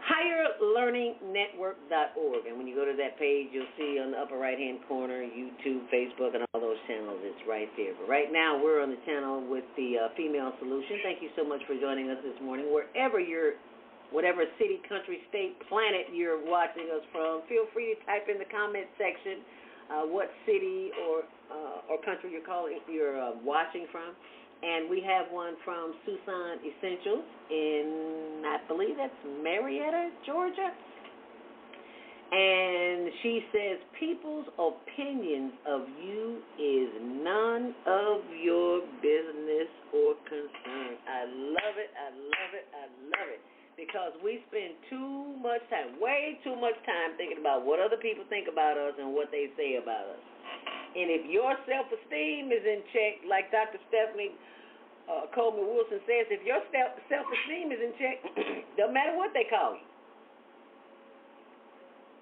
higherlearningnetwork.org. And when you go to that page, you'll see on the upper right-hand corner, YouTube, Facebook, and all those channels. It's right there. But right now, we're on the channel with the Female Solution. Thank you so much for joining us this morning. Wherever you're, whatever city, country, state, planet you're watching us from, feel free to type in the comment section what city or country you're watching from. And we have one from Susan Essentials in, I believe that's Marietta, Georgia. And she says, people's opinions of you is none of your business or concern. I love it, I love it, I love it. Because we spend too much time, way too much time thinking about what other people think about us and what they say about us. And if your self-esteem is in check, like Dr. Stephanie Coleman Wilson says, if your self-esteem is in check, doesn't matter what they call you.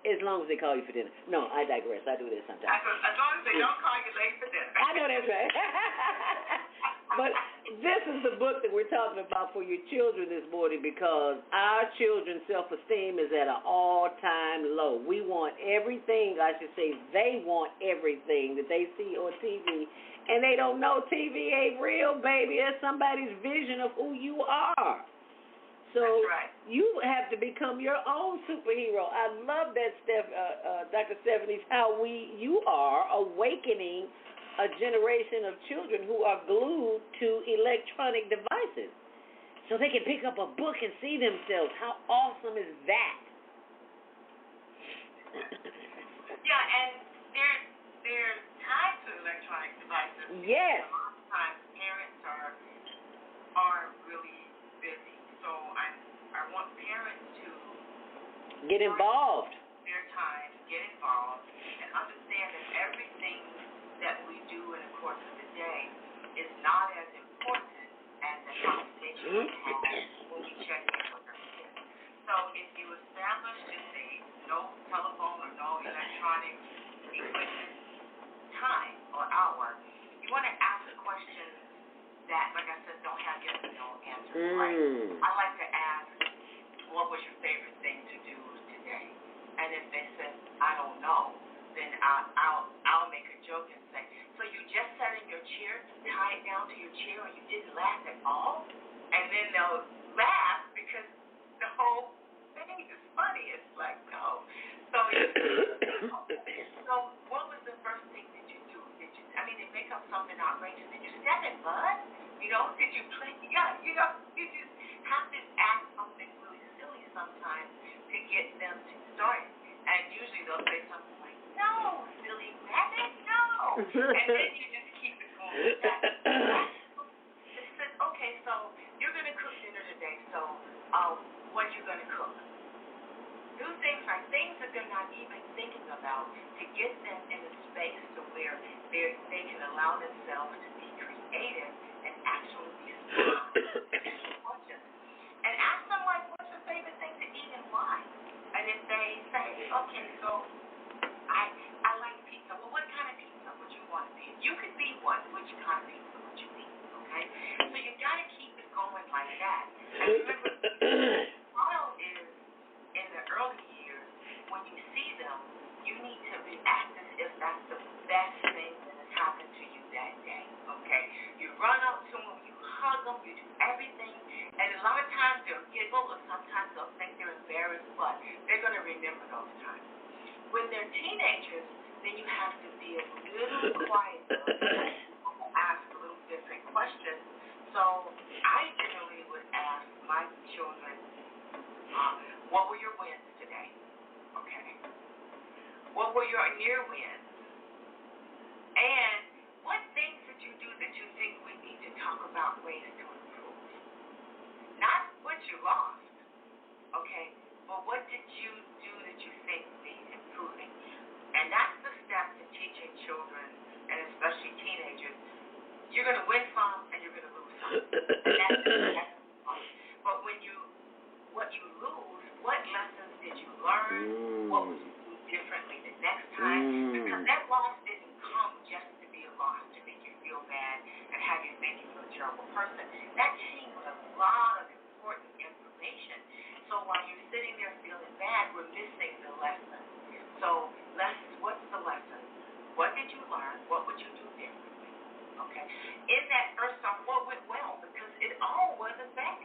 As long as they call you for dinner. No, I digress. I do this sometimes. As long as they don't call you late for dinner. I know that's right. But this is the book that we're talking about for your children this morning, because our children's self-esteem is at an all-time low. We want everything, I should say, they want everything that they see on TV, and they don't know TV ain't real, baby. It's somebody's vision of who you are. So right. You have to become your own superhero. I love that, Dr. Stephanie's, how you are awakening a generation of children who are glued to electronic devices, so they can pick up a book and see themselves. How awesome is that? Yeah, and they're tied to electronic devices. Yes. A lot of times parents are really busy. So I want parents to get involved. Their time, get involved, and understand that everything that we do in the course of the day is not as important as the conversation we have when we check in with our kids. So if you establish just a no telephone or no electronic equipment time or hour, you want to ask questions that, like I said, don't have yes or no answers. Right? I like to ask, what was your favorite thing to do today? And if they said, I don't know, then I'll make a joke and say, so you just sat in your chair, tied down to your chair, and you didn't laugh at all? And then they'll laugh because the whole thing is funny. It's like, no. So what was the first thing that you do? They make up something outrageous. Did you step in mud? Did you play? Yeah, you just have to ask something really silly sometimes to get them to start. And usually they'll say something like, no, silly rabbit, no. And then you just keep it going with that. It says, okay, so you're going to cook dinner today, so what are you going to cook? Do things like things that they're not even thinking about to get them in a space to where they can allow themselves to be creative and actually respond to questions. And ask them, like, what's your favorite thing to eat and why? And if they say, okay, so I like pizza. Well, what kind of pizza would you want to be? If you could be one, which kind of pizza would you be? Okay? So you got to keep it going like that. And remember, child is in the early years, when you see them, you need to react as if that's the best thing that has happened to you that day. Okay? You run up to them, you hug them, you do everything. And a lot of times they'll giggle, or sometimes they'll think they're embarrassed, but they're going to remember those times. When they're teenagers, then you have to be a little quieter, ask a little different questions. So I generally would ask my children, what were your wins today? Okay. What were your near wins? And what things did you do that you think we need to talk about ways to improve? Not what you lost, okay, but what did you do that you think needs improving? And that's the step to teaching children, and especially teenagers. You're going to win some and you're going to lose some. And that's but what you lose, what lessons did you learn? What would you do differently the next time? Because that loss didn't come just to be a loss to make you feel bad and have you think you're a terrible person. That came with a lot of important information. So while you're sitting there feeling bad, we're missing the lesson. So lessons, what's the lesson? What did you learn? What would you do differently? Okay. In that first song, what went well? Because it all wasn't bad.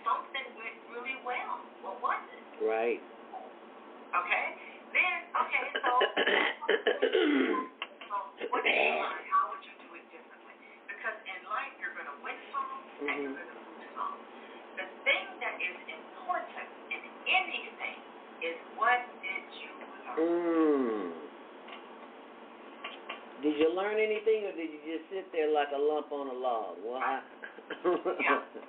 Something went really well. What was it? Right. Okay. Then, so what did you learn? How would you do it differently? Because in life, you're going to win some and you're going to lose some. The thing that is important in anything is, what did you learn? Did you learn anything, or did you just sit there like a lump on a log? Well, yeah.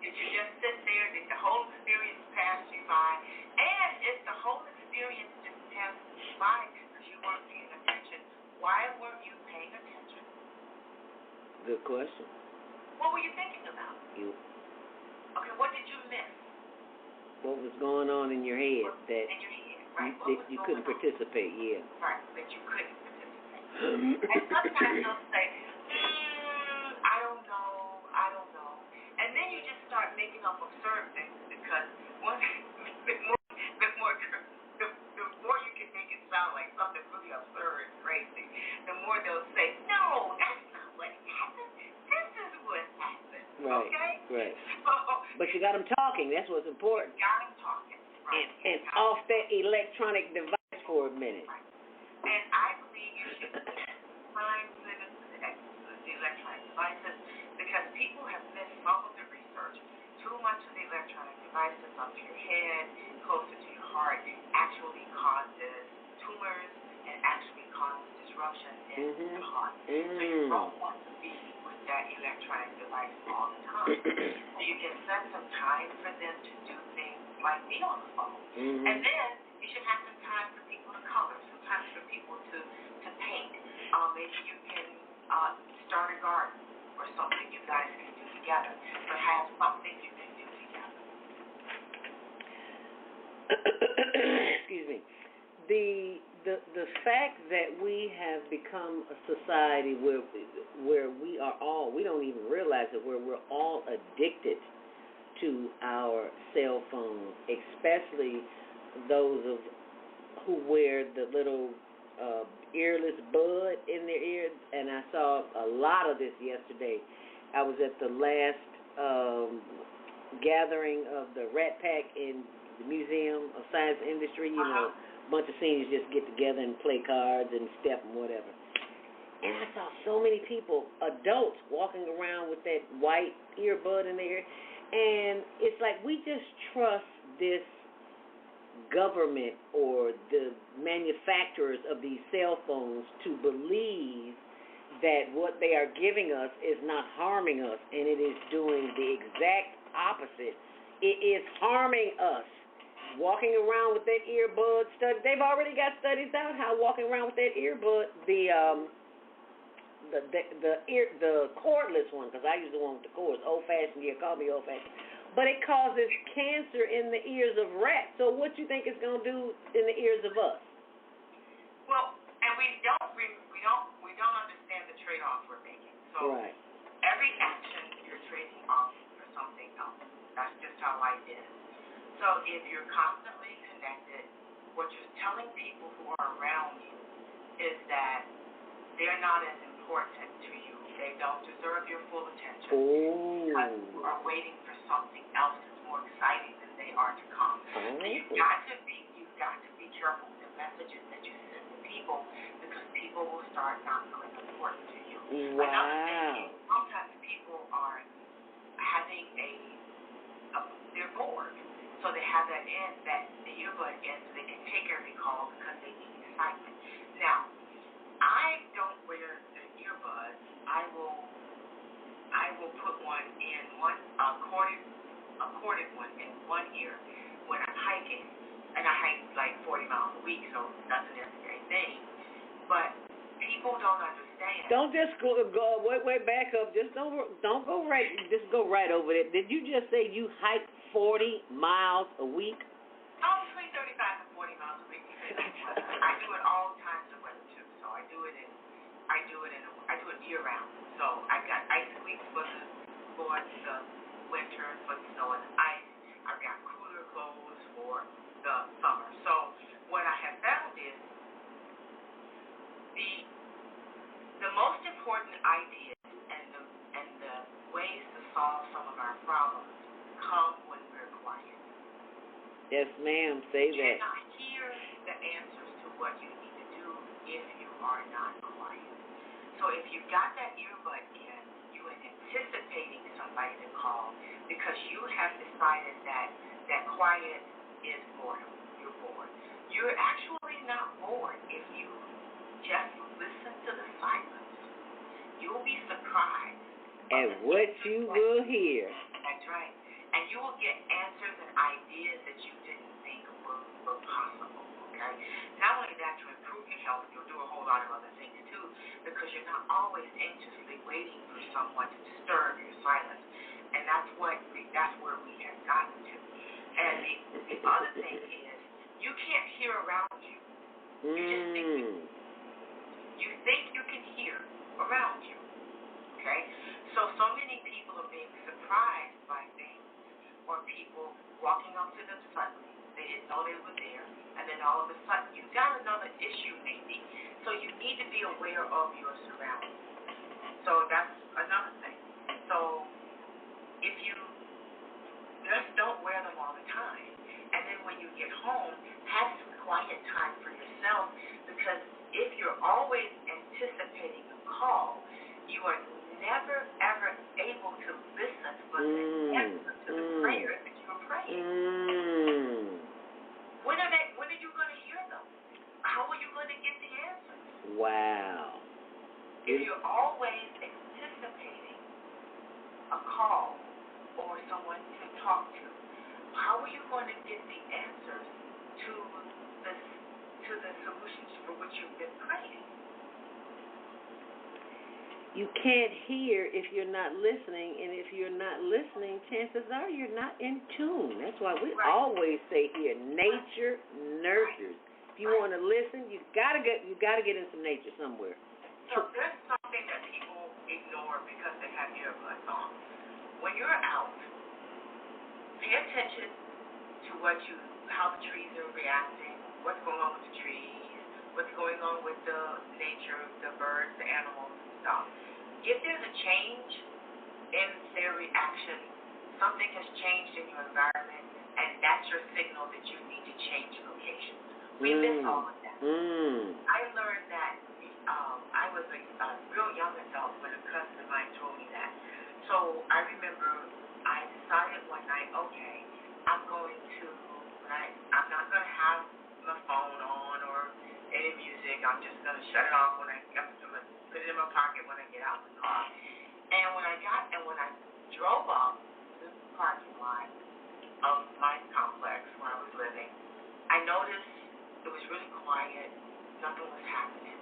Did you just sit there? Did the whole experience pass you by? And if the whole experience just passed you by because you weren't paying attention, why weren't you paying attention? Good question. What were you thinking about? Okay, what did you miss? What was going on in your head? In your head. That you couldn't participate, yeah. Right, that you couldn't participate. And sometimes they'll say, I don't know. And then you just start making up absurd things because the more you can make it sound like something really absurd and crazy, the more they'll say, no, that's not what happened. This is what happened. Right. Okay? Right. So, but you got them talking. That's what's important. You got them talking. Right. And off that electronic device for a minute. Right. And I believe you should mind living with the electronic devices because people have missed some of the research. Too much of the electronic devices up to your head, closer to your heart, actually causes tumors and actually causes disruption in the heart. So you don't want to be with that electronic device all the time. So you can set some time for them to do things like be on the phone. And then you should have some time for people to color, some time for people to paint. Maybe you can start a garden or something you guys can do together, but have something you can do together. Excuse me. The fact that we have become a society where we don't even realize it, where we're all addicted to our cell phones, especially those who wear the little earless bud in their ears, and I saw a lot of this yesterday. I was at the last gathering of the Rat Pack in the Museum of Science and Industry. You know, a bunch of seniors just get together and play cards and step and whatever. And I saw so many people, adults, walking around with that white earbud in their ear. And it's like we just trust this government or the manufacturers of these cell phones to believe that what they are giving us is not harming us, and it is doing the exact opposite. It is harming us. Walking around with that earbud study, they've already got studies out how walking around with that earbud, the cordless one, because I use the one with the cords, old-fashioned, you call me old-fashioned, but it causes cancer in the ears of rats. So what you think it's going to do in the ears of us? Well, and we don't understand the trade-off we're making. So every action you're trading off for something else. That's just how life is. So if you're constantly connected, what you're telling people who are around you is that they're not as important to you. They don't deserve your full attention because you are waiting for something else that's more exciting than they are to come. So you've got to be careful with the messages that you send to people because people will start not feeling important to you. Wow. Another thing is sometimes people are having they're bored. So they have the earbud in so they can take every call because they need excitement. Now, I don't wear the earbuds. I will put one in a corded one in one ear when I'm hiking, and I hike like 40 miles a week, so that's an everyday thing. But people don't understand. Don't just go wait, back up. Just don't go right. Just go right over there. Did you just say you hike 40 miles a week? Oh, between 35 and 40 miles a week. I do it all times of weather too. So I do it year round. So I've got ice cleats for the winter, for the snow and the ice. I've got cooler clothes for the summer. So what I have found is the most important ideas and the ways to solve some of our problems come when we're quiet. Yes, ma'am. Say that. You cannot hear the answers to what you need to do if you are not quiet. So if you've got that earbud in, you are anticipating somebody to call because you have decided that quiet is boredom. You're bored. You're actually not bored if you just listen to the silence. You'll be surprised at what you will hear. That's right. And you will get answers and ideas that you didn't think were possible. Okay? Not only that, to improve your health, you'll do a whole lot of other things too, because you're not always anxiously waiting for someone to disturb your silence. And that's where we have gotten to. And the other thing is you can't hear around you. You just think you can hear around you. Okay? So many people are being surprised by things, or people walking up to them suddenly. They didn't know they were there, and then all of a sudden you got another issue maybe. So you need to be aware of your surroundings. So that's another thing. So if you just don't wear them all the time, and then when you get home, have some quiet time for yourself, because if you're always anticipating a call, you are never, ever able to listen for the answer to the prayer that you were praying. When are you going to hear them? How are you going to get the answers? Wow. If you're always anticipating a call or someone to talk to, how are you going to get the answers to the solutions for which you've been praying? You can't hear if you're not listening, and if you're not listening, chances are you're not in tune. That's why we always say here, nature nurtures. If you want to listen, you gotta get in some nature somewhere. So there's something that people ignore because they have earbuds on. When you're out, pay attention to how the trees are reacting, what's going on with the trees, what's going on with the nature, the birds, the animals, and stuff. If there's a change in their reaction, something has changed in your environment, and that's your signal that you need to change locations. We miss all of that. I learned that I was a real young adult when a cousin of mine told me that. So I remember I decided one night, okay, I'm not going to have my phone on or any music. I'm just going to shut it off when I'm going to put it in my pocket when I get out of the car. And when I drove up to the parking lot of my complex where I was living, I noticed it was really quiet. Nothing was happening.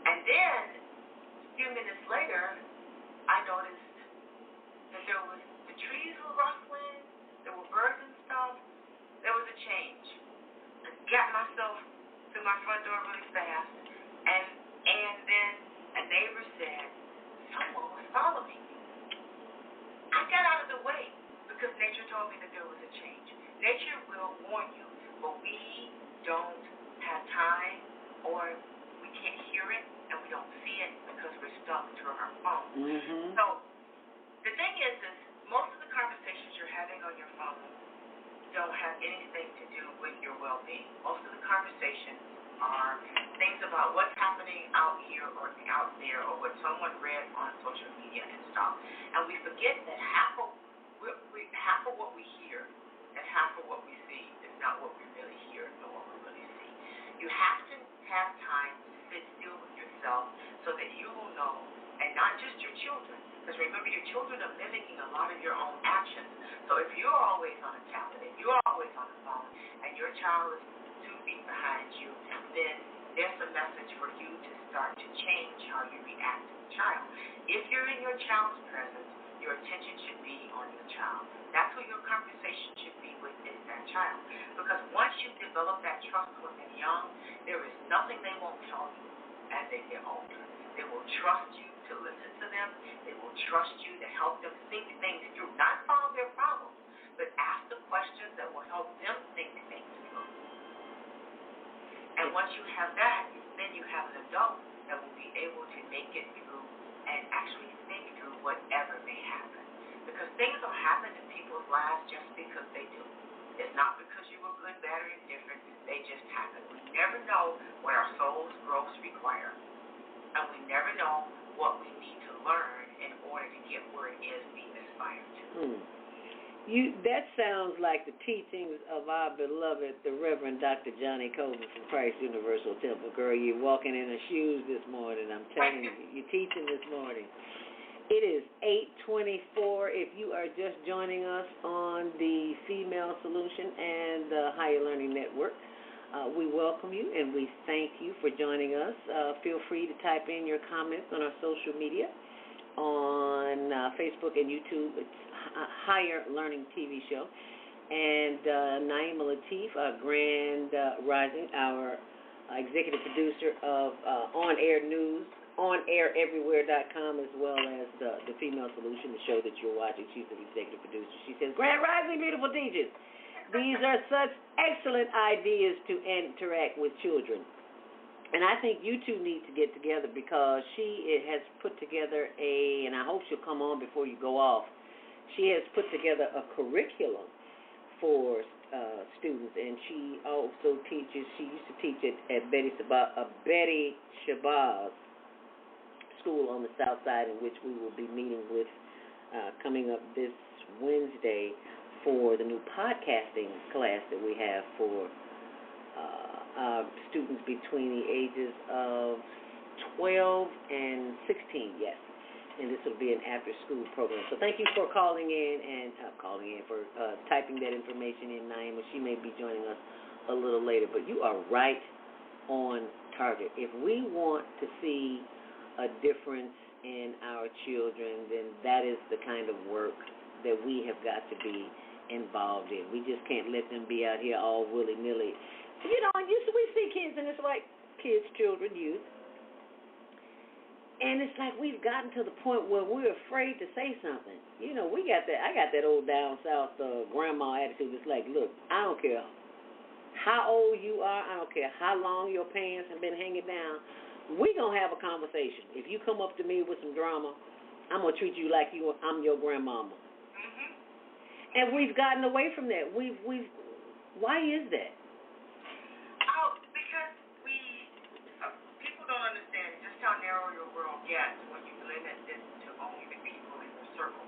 And then, a few minutes later, I noticed that the trees were rustling, there were birds and stuff. There was a change. I got myself to my front door really fast, and then a neighbor said, someone was following me. I got out of the way because nature told me that there was a change. Nature will warn you, but we don't have time, or we can't hear it, and we don't see it because we're stuck to our phone. So the thing is most of the conversations you're having on your phone don't have anything to do with your well-being. Most of the conversations are things about what's happening out here or out there, or what someone read on social media and stuff. And we forget that half of what we hear and half of what we see is not what we really hear nor what we really see. You have to have time to sit still with yourself so that you will know, and not just your children, because remember, your children are mimicking a lot of your own actions. So if you're always on a tablet, and you're always on the phone, and your child is 2 feet behind you, then there's a message for you to start to change how you react to the child. If you're in your child's presence, your attention should be on your child. That's who your conversation should be with, is that child. Because once you develop that trust when they're young, there is nothing they won't tell you as they get older. They will trust you to listen to them. They will trust you to help them think things through. Not solve their problems, but ask the questions that will help them think things through. And once you have that, then you have an adult that will be able to make it through and actually think through whatever may happen. Because things don't happen in people's lives just because they do. It's not because you were good, bad, or indifferent. They just happen. We never know what our soul's growth require. And we never know what we need to learn in order to get where it is we aspire to. That sounds like the teachings of our beloved, the Reverend Dr. Johnny Coleman from Christ Universal Temple. Girl, you're walking in her shoes this morning. I'm telling you, you're teaching this morning. It is 8:24. If you are just joining us on the Female Solution and the Higher Learning Network, we welcome you and we thank you for joining us. Feel free to type in your comments on our social media, on Facebook and YouTube. It's Higher Learning TV Show. And Naima Latif, Grand Rising, our executive producer of On Air News, OnAirEverywhere.com, as well as the Female Solution, the show that you're watching. She's the executive producer. She says, Grand Rising, beautiful teachers. These are such excellent ideas to interact with children. And I think you two need to get together because she has put together and I hope she'll come on before you go off, she has put together a curriculum for students, and she also teaches, she used to teach at Betty Shabazz School on the South Side, in which we will be meeting with coming up this Wednesday for the new podcasting class that we have for students between the ages of 12 and 16, yes. And this will be an after-school program. So thank you for calling in for typing that information in, Naima. She may be joining us a little later, but you are right on target. If we want to see a difference in our children, then that is the kind of work that we have got to be involved in. We just can't let them be out here all willy-nilly. You know, we see kids, and it's like kids, children, youth. And it's like we've gotten to the point where we're afraid to say something. You know, I got that old down south grandma attitude. It's like, look, I don't care how old you are. I don't care how long your pants have been hanging down. We're going to have a conversation. If you come up to me with some drama, I'm going to treat you like I'm your grandmama. Mm-hmm. And we've gotten away from that. Why is that? Because people don't understand just how narrow your world gets when you limit this to only the people in your circle.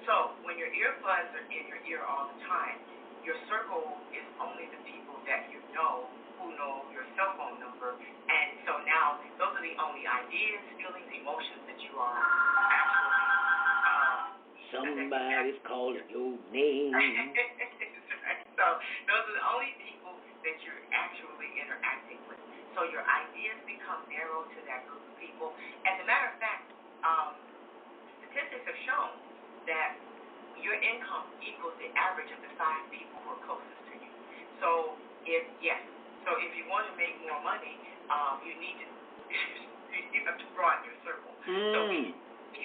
So when your earbuds are in your ear all the time, your circle is only the people that you know who know your cell phone number. And so now those are the only ideas, feelings, emotions that you are actually somebody's calling your name. So those are the only people that you're actually interacting with. So your ideas become narrow to that group of people. As a matter of fact, statistics have shown that your income equals the average of the 5 people who are closest to you. So if you want to make more money, you need to you have to broaden your circle. So we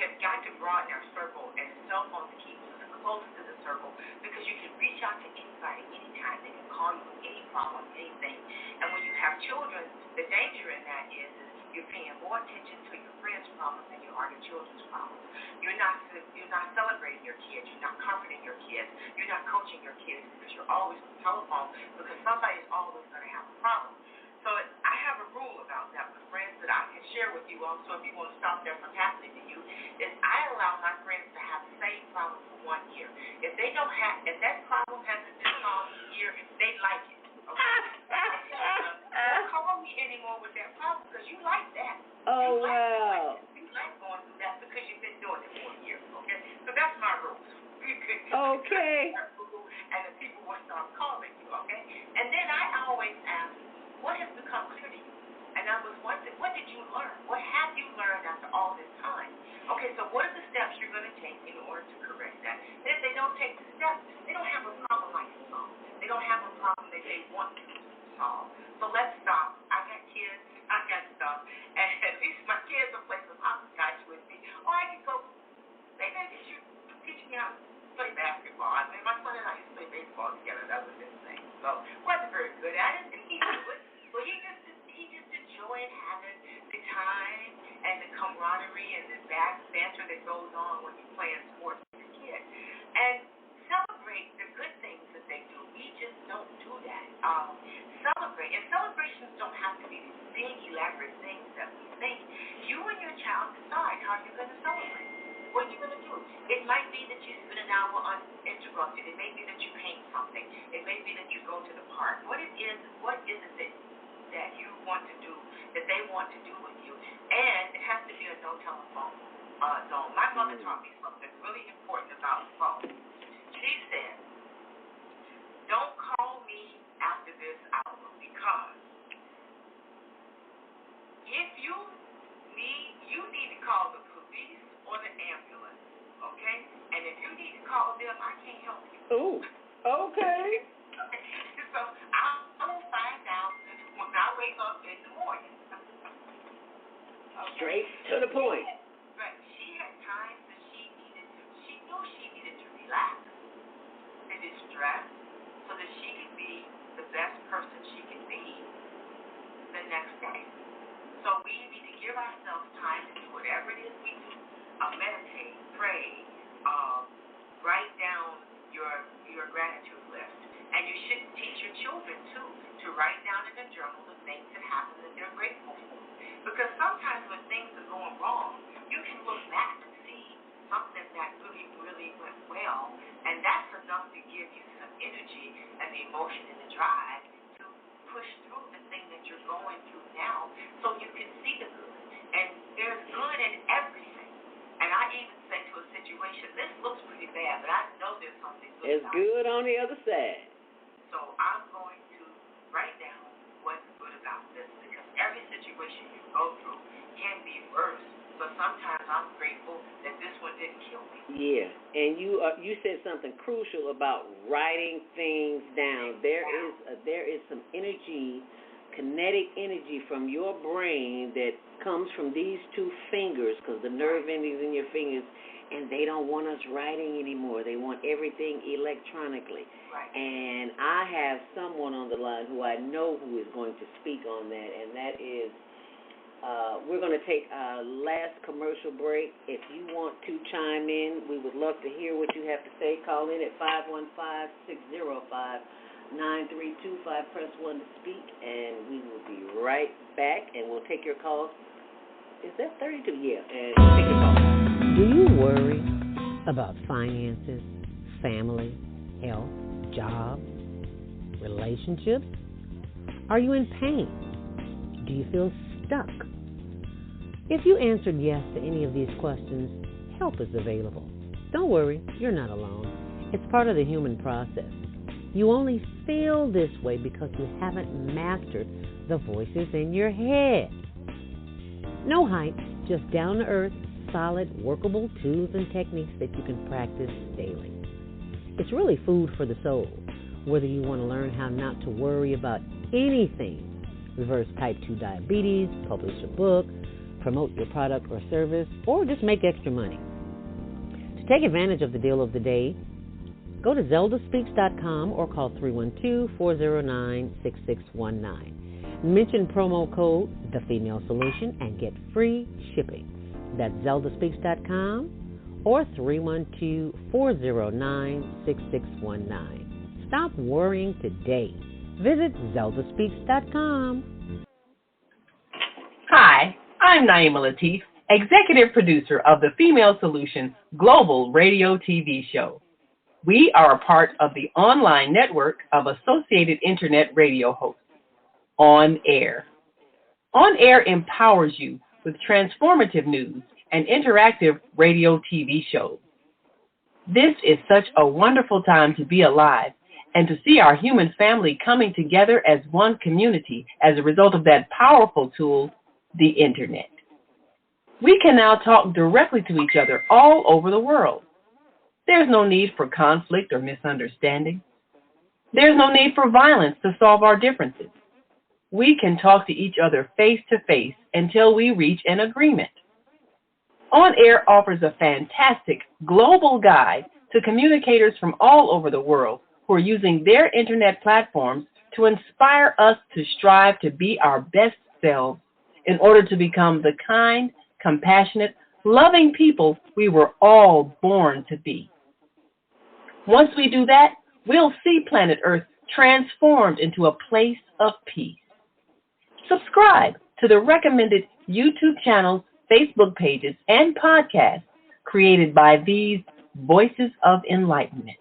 have got to broaden our circle, and the cell phone keeps us close to the circle because you can reach out to anybody anytime. They can call you with any problem, anything. And when you have children, the danger in that is you're paying more attention to your friends' problems than you are your children's problems. You're not celebrating your kids. You're not comforting your kids. You're not coaching your kids because you're always on the telephone because somebody's always going to have a problem. So I have a rule about that with friends that I can share with you also if you want to stop that from happening to you, is I allow my friends to have the same problem for 1 year. If that problem hasn't been solved in a year, they like it. Okay? Don't call me anymore with that problem because you like that. Oh, wow. You like going through that because you've been doing it for a year. Okay? So that's my rules. Okay. And the people will start calling you. Okay? And then I always ask, what has become clear to you? And I was wondering, what did you learn? What have you learned after all this time? Okay, so what are the steps you're going to take in order to correct that? And if they don't take the steps, they don't have a problem I can solve. They don't have a problem that they want to solve. So let's stop. I got kids. I got stuff. And at least my kids will play some hopscotch with me. Or I can go, maybe I can teach me how to play basketball. I mean, my son and I used to play baseball together. That was his thing. So wasn't very good at it, and he knew it. But he just enjoyed having the time and the camaraderie and the banter that goes on when you're playing sports with a kid. And celebrate the good things that they do. We just don't do that. Celebrate. And celebrations don't have to be these big, elaborate things that we think. You and your child decide how you're going to celebrate. What you're going to do. It might be that you spend an hour uninterrupted. It may be that you paint something. It may be that you go to the park. What is it that you want to do, that they want to do with you? And it has to be a no telephone zone. My mother taught me something really important about the phone. She said, don't call me after this hour because if you need to call the police or the ambulance, okay? And if you need to call them, I can't help you. Ooh, Okay. So I will find out when I wake up in the morning. Straight to the point. But she had times that she knew she needed to relax and distress so that she could be the best person she can be the next day. So we need to give ourselves time to do whatever it is we do. Meditate, pray, write down your gratitude list. And you should teach your children, too, to write down in a journal the things that happen that they're grateful for. Because sometimes when things are going wrong, you can look back and see something that really, really went well. And that's enough to give you some energy and the emotion and the drive to push through the thing that you're going through now so you can see the good. And there's good in everything. And I even say to a situation, this looks pretty bad, but I know there's something good. It's good on the other side. So I'm going to write down what's good about this because every situation you go through can be worse. So sometimes I'm grateful that this one didn't kill me. Yeah, and you said something crucial about writing things down. There is some energy, kinetic energy from your brain that comes from these two fingers because the nerve endings in your fingers, and they don't want us writing anymore. They want everything electronically. Right. And I have someone on the line who I know who is going to speak on that, and that is we're going to take our last commercial break. If you want to chime in, we would love to hear what you have to say. Call in at 515-605-9325. Press 1 to speak, and we will be right back, and we'll take your calls. Is that 32? Yeah, and we'll take your calls. Do you worry about finances, family, health, job, relationships? Are you in pain? Do you feel stuck? If you answered yes to any of these questions, help is available. Don't worry, you're not alone. It's part of the human process. You only feel this way because you haven't mastered the voices in your head. No hype, just down-to-earth, solid, workable tools and techniques that you can practice daily. It's really food for the soul, whether you want to learn how not to worry about anything, reverse type 2 diabetes, publish a book, promote your product or service, or just make extra money. To take advantage of the deal of the day, go to zeldaspeaks.com or call 312-409-6619. Mention promo code The Female Solution and get free shipping. That's zeldaspeaks.com or 312-409-6619. Stop worrying today. Visit zeldaspeaks.com. Hi, I'm Naima Latif, executive producer of the Female Solution Global Radio TV show. We are a part of the online network of Associated Internet radio hosts, On Air. On Air empowers you with transformative news and interactive radio TV shows. This is such a wonderful time to be alive and to see our human family coming together as one community as a result of that powerful tool, the Internet. We can now talk directly to each other all over the world. There's no need for conflict or misunderstanding. There's no need for violence to solve our differences. We can talk to each other face to face until we reach an agreement. On Air offers a fantastic global guide to communicators from all over the world who are using their internet platforms to inspire us to strive to be our best selves in order to become the kind, compassionate, loving people we were all born to be. Once we do that, we'll see planet Earth transformed into a place of peace. Subscribe to the recommended YouTube channels, Facebook pages, and podcasts created by these Voices of Enlightenment.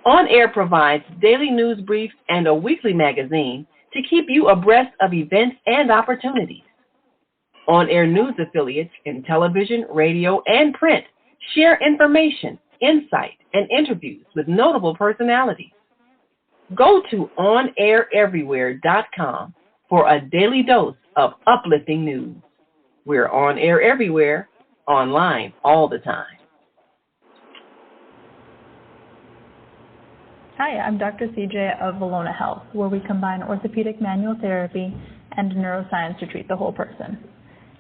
On Air provides daily news briefs and a weekly magazine to keep you abreast of events and opportunities. On Air news affiliates in television, radio, and print share information, insight, and interviews with notable personalities. Go to onaireverywhere.com for a daily dose of uplifting news. We're on air everywhere, online all the time. Hi, I'm Dr. CJ of Valona Health, where we combine orthopedic manual therapy and neuroscience to treat the whole person.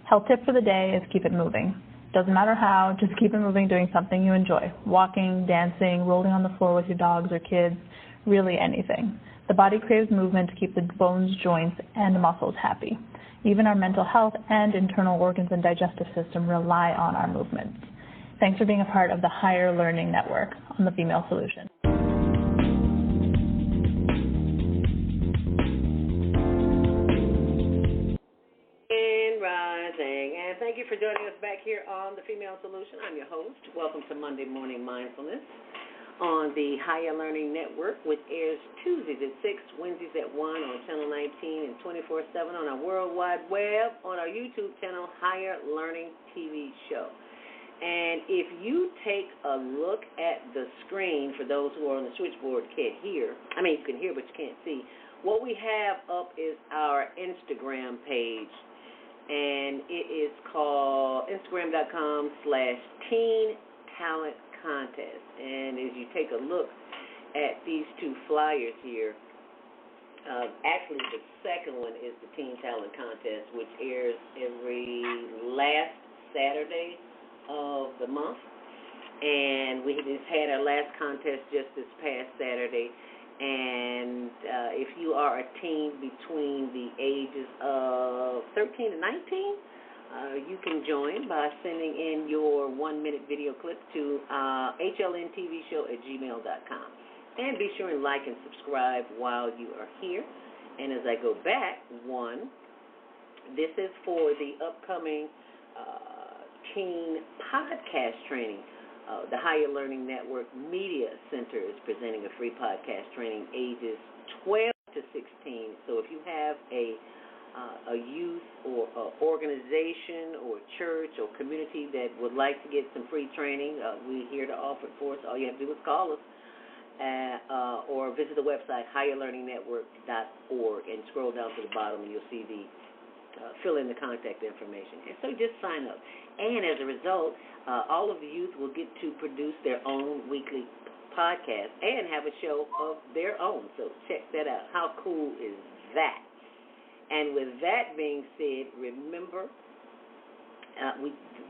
Health tip for the day is keep it moving. Doesn't matter how, just keep it moving doing something you enjoy. Walking, dancing, rolling on the floor with your dogs or kids, really anything. The body craves movement to keep the bones, joints, and muscles happy. Even our mental health and internal organs and digestive system rely on our movements. Thanks for being a part of the Higher Learning Network on the Female Solution. And thank you for joining us back here on The Female Solution. I'm your host. Welcome to Monday Morning Mindfulness on the Higher Learning Network, which airs Tuesdays at 6, Wednesdays at 1 on Channel 19 and 24/7 on our World Wide Web on our YouTube channel, Higher Learning TV Show. And if you take a look at the screen, for those who are on the switchboard can't hear, you can hear but you can't see, what we have up is our Instagram page. And it is called Instagram.com/Teen Talent Contest. And as you take a look at these two flyers here, actually the second one is the Teen Talent Contest, which airs every last Saturday of the month. And we just had our last contest just this past Saturday. And if you are a teen between the ages of 13 and 19, you can join by sending in your 1-minute video clip to hlntvshow@gmail.com. And be sure and like and subscribe while you are here. And as I go back, this is for the upcoming teen podcast training. The Higher Learning Network Media Center is presenting a free podcast training ages 12 to 16. So if you have a youth or organization or church or community that would like to get some free training, we're here to offer it for us. All you have to do is call us or visit the website, higherlearningnetwork.org, and scroll down to the bottom and you'll see fill in the contact information. And so just sign up. And as a result, all of the youth will get to produce their own weekly podcast and have a show of their own. So check that out. How cool is that? And with that being said, remember,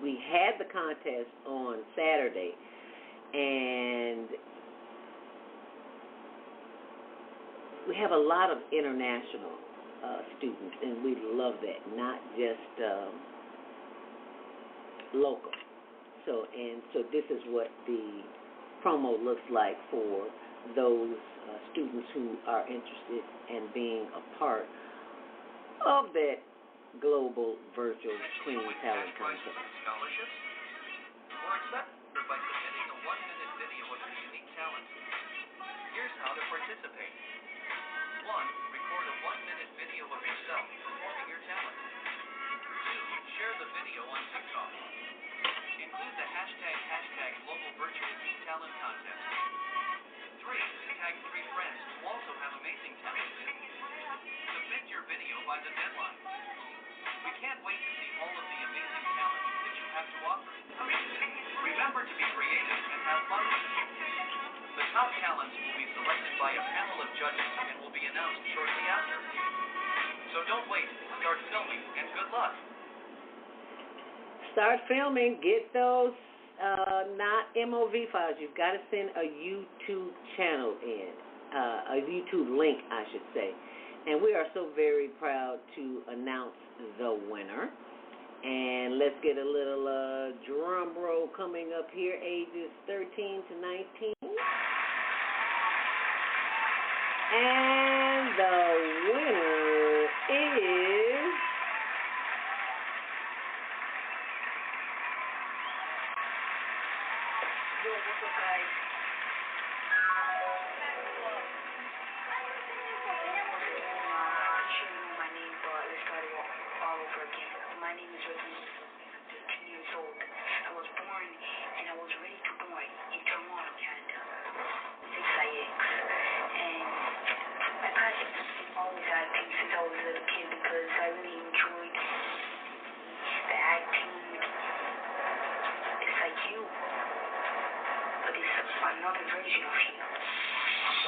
we had the contest on Saturday, and we have a lot of international students, and we love that, not just local. So this is what the promo looks like for those students who are interested in being a part of that global virtual Teen Talent Contest. Scholarships or accepted by submitting a 1-minute video of your unique talent. Here's how to participate. 1. Record a 1-minute video of yourself performing your talent. 2. Share the video on TikTok. Include the hashtag Global Virtual Teen Talent Contest. 3. Tag 3 friends who also have amazing talent. Submit your video by the deadline. We can't wait to see all of the amazing talent that you have to offer. Remember to be creative and have fun. The top talents will be selected by a panel of judges and will be announced shortly after. So don't wait. Start filming, and good luck. Start filming. Get those not MOV files. You've got to send a YouTube channel in, a YouTube link, I should say. And we are so very proud to announce the winner. And let's get a little drum roll coming up here, ages 13 to 19. And the winner is what's up, guys? My name is Wilson. I'm 15 years old. I was born and I was ready to born in Toronto, Canada. 6IX. And my passion has been always acting since I was a little kid because I really enjoyed the acting. It's like you, but it's another version of you. So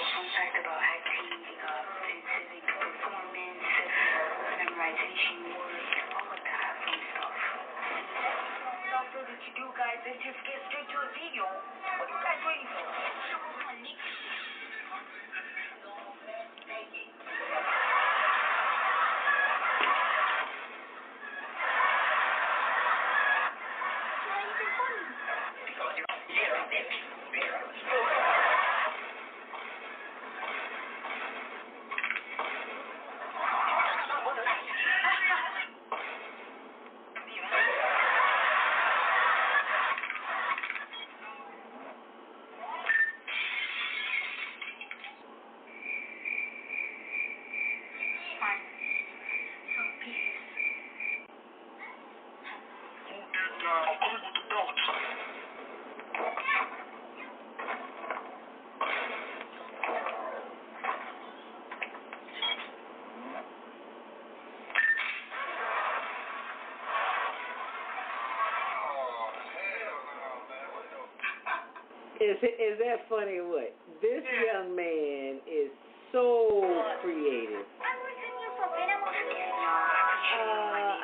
Is that funny or what? This young man is so creative. I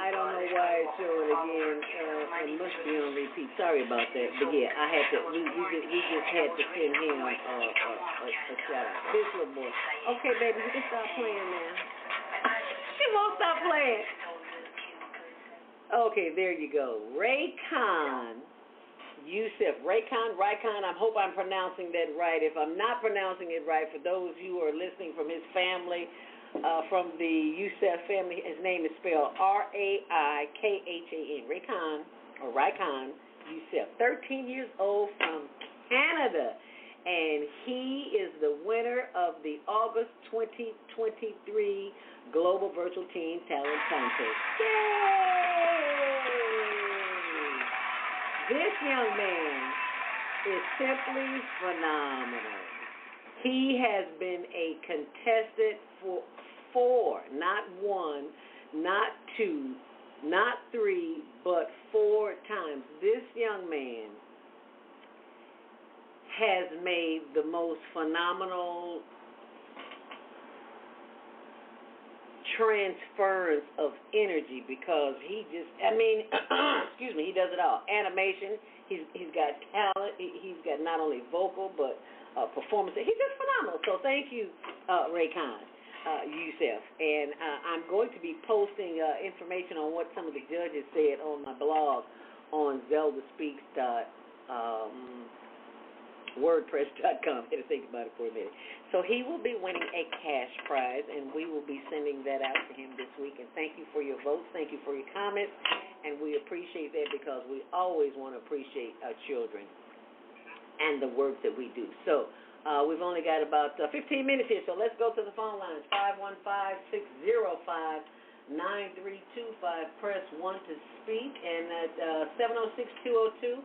don't know why it's showing again. It must be on repeat. Sorry about that. But yeah, I had to. We just had to send him a shout out. This little boy. Okay, baby, you can stop playing now. She won't stop playing. Okay, there you go. Raycon. Yusuf, Raycon, I hope I'm pronouncing that right. If I'm not pronouncing it right, for those of you who are listening from his family, from the Yusuf family, his name is spelled Raikhan, Raycon Yusuf, 13 years old from Canada. And he is the winner of the August 2023 Global Virtual Teen Talent Contest. Yay! This young man is simply phenomenal. He has been a contestant for 4, not 1, not 2, not 3, but 4 times. This young man has made the most phenomenal transference of energy because he just, excuse me, he does it all. Animation, he's got talent, he's got not only vocal but performance. He's just phenomenal. So thank you, Raycon Yusuf. And I'm going to be posting information on what some of the judges said on my blog on zeldaspeaks.wordpress.com. I had to think about it for a minute. So he will be winning a cash prize, and we will be sending that out to him this week. And thank you for your votes. Thank you for your comments. And we appreciate that because we always want to appreciate our children and the work that we do. So we've only got about 15 minutes here, so let's go to the phone lines. 515-605-9325. Press 1 to speak. And at 706-202,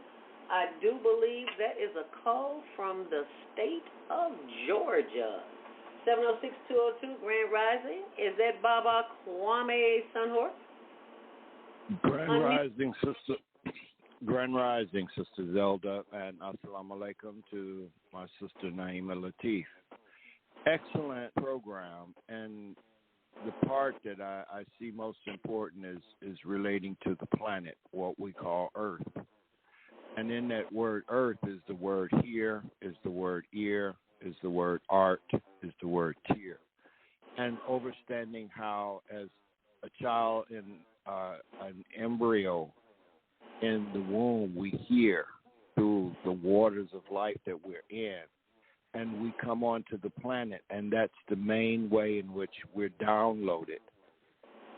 I do believe that is a call from the state of Georgia. 706-202, Grand Rising. Is that Baba Kwame Sunhorse? Grand Rising, Sister Zelda, and Assalamu Alaikum to my sister Naima Latif. Excellent program, and the part that I see most important is relating to the planet, what we call Earth. And in that word earth is the word hear, is the word ear, is the word art, is the word tear. And understanding how as a child in an embryo in the womb, we hear through the waters of life that we're in. And we come onto the planet, and that's the main way in which we're downloaded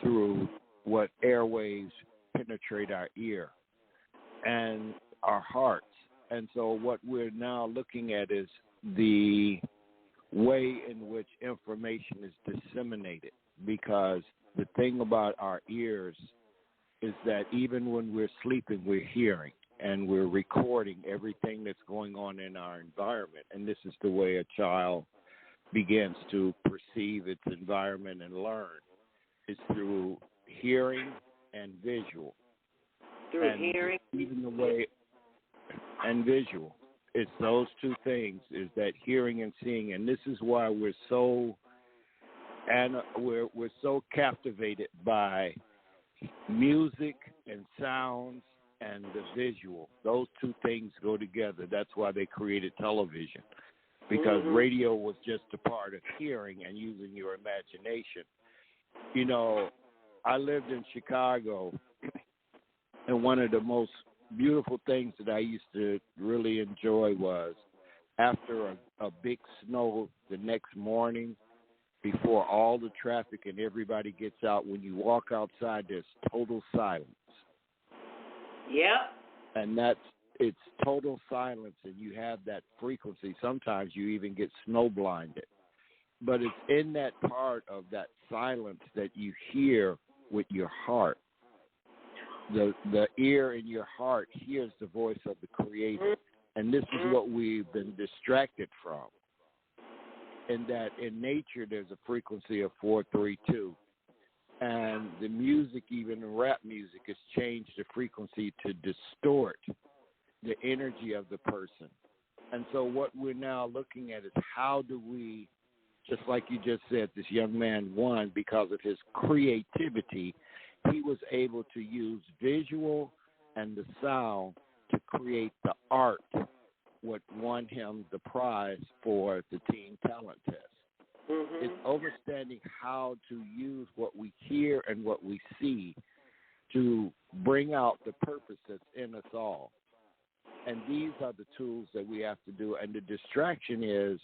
through what airwaves penetrate our ear and our hearts. And so what we're now looking at is the way in which information is disseminated, because the thing about our ears is that even when we're sleeping, we're hearing and we're recording everything that's going on in our environment. And this is the way a child begins to perceive its environment and learn, is through hearing and visual. Through hearing? Even the way, and visual. It's those two things, is that hearing and seeing. And this is why we're so captivated by music and sounds and the visual. Those two things go together. That's why they created television, because radio was just a part of hearing and using your imagination. You know, I lived in Chicago, and one of the most beautiful things that I used to really enjoy was after a big snow the next morning, before all the traffic and everybody gets out, when you walk outside, there's total silence. Yep. And it's total silence, and you have that frequency. Sometimes you even get snow blinded. But it's in that part of that silence that you hear with your heart. the ear in your heart hears the voice of the Creator. And this is what we've been distracted from. In that in nature there's a frequency of 432. And the music, even in rap music, has changed the frequency to distort the energy of the person. And so what we're now looking at is how do we, just like you just said, this young man won because of his creativity. He was able to use visual and the sound to create the art, what won him the prize for the Teen Talent Test. It's understanding how to use what we hear and what we see to bring out the purpose that's in us all. And these are the tools that we have to do. And the distraction is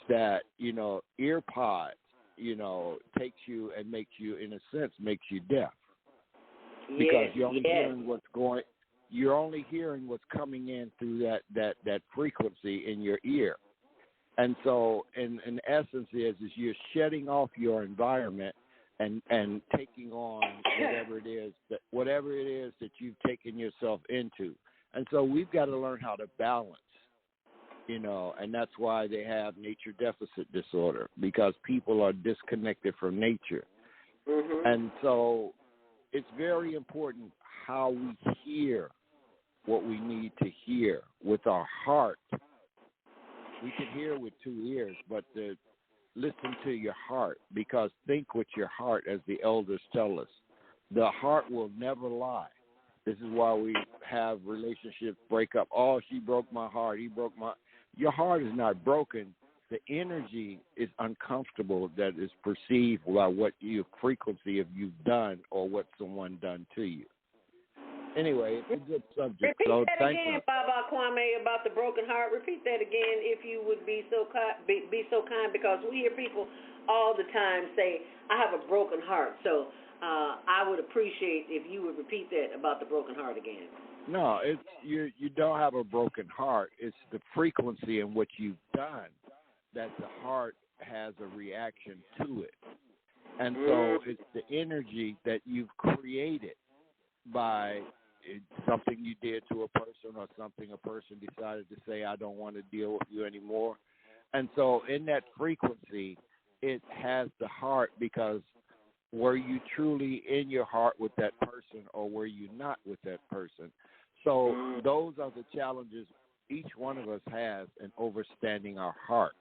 that, ear pods, takes you and makes you, in a sense, makes you deaf. Because you're only hearing what's coming in through that frequency in your ear. And so, in essence, is you're shutting off your environment and taking on whatever it is that you've taken yourself into. And so we've got to learn how to balance, and that's why they have nature deficit disorder, because people are disconnected from nature. And so it's very important how we hear what we need to hear with our heart. We can hear with 2 ears, but listen to your heart, because think with your heart, as the elders tell us. The heart will never lie. This is why we have relationships break up. Oh, she broke my heart. He broke my. Your heart is not broken. The energy is uncomfortable that is perceived by what your frequency of you've done or what someone done to you. Anyway, it's a good subject. Repeat that again, Baba Kwame, about the broken heart. Repeat that again, if you would be so kind, because we hear people all the time say, "I have a broken heart." So I would appreciate if you would repeat that about the broken heart again. No, it's you don't have a broken heart. It's the frequency in what you've done that the heart has a reaction to it. And so it's the energy that you've created by something you did to a person or something a person decided to say, I don't want to deal with you anymore. And so in that frequency, it has the heart, because were you truly in your heart with that person or were you not with that person? So those are the challenges each one of us has in overstanding our heart,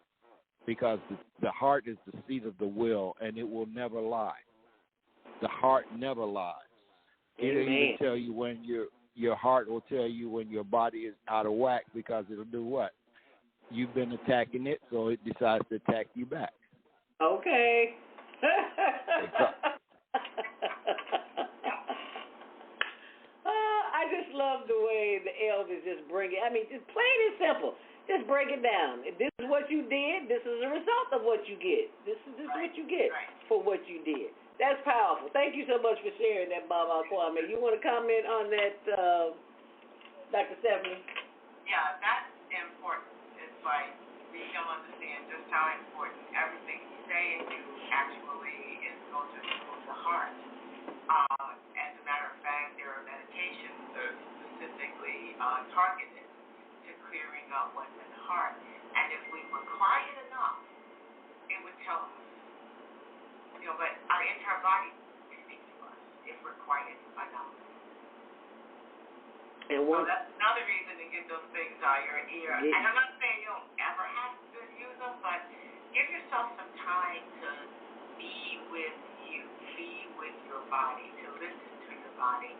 because the heart is the seat of the will, and it will never lie. The heart never lies. It'll even tell you when your heart will tell you when your body is out of whack, because it'll do what? You've been attacking it, so it decides to attack you back. Okay. I just love the way the elders just bring it. I mean, just plain and simple. Just break it down. If this is what you did, this is a result of what you get. This is what you get for what you did. That's powerful. Thank you so much for sharing that, Baba Kwame. You want to comment on that, Dr. Stephanie? Yeah, that's important. It's like we don't understand just how important everything you say and do actually is going to improve the heart. As a matter of fact, there are medications that are specifically targeted to clearing up what's in the heart. And if we were quiet enough, it would tell us. But our entire body speaks to us if we're quiet enough. So that's another reason to get those things out of your ear. And I'm not saying you don't ever have to use them, but give yourself some time to be with you, be with your body, to listen to your body,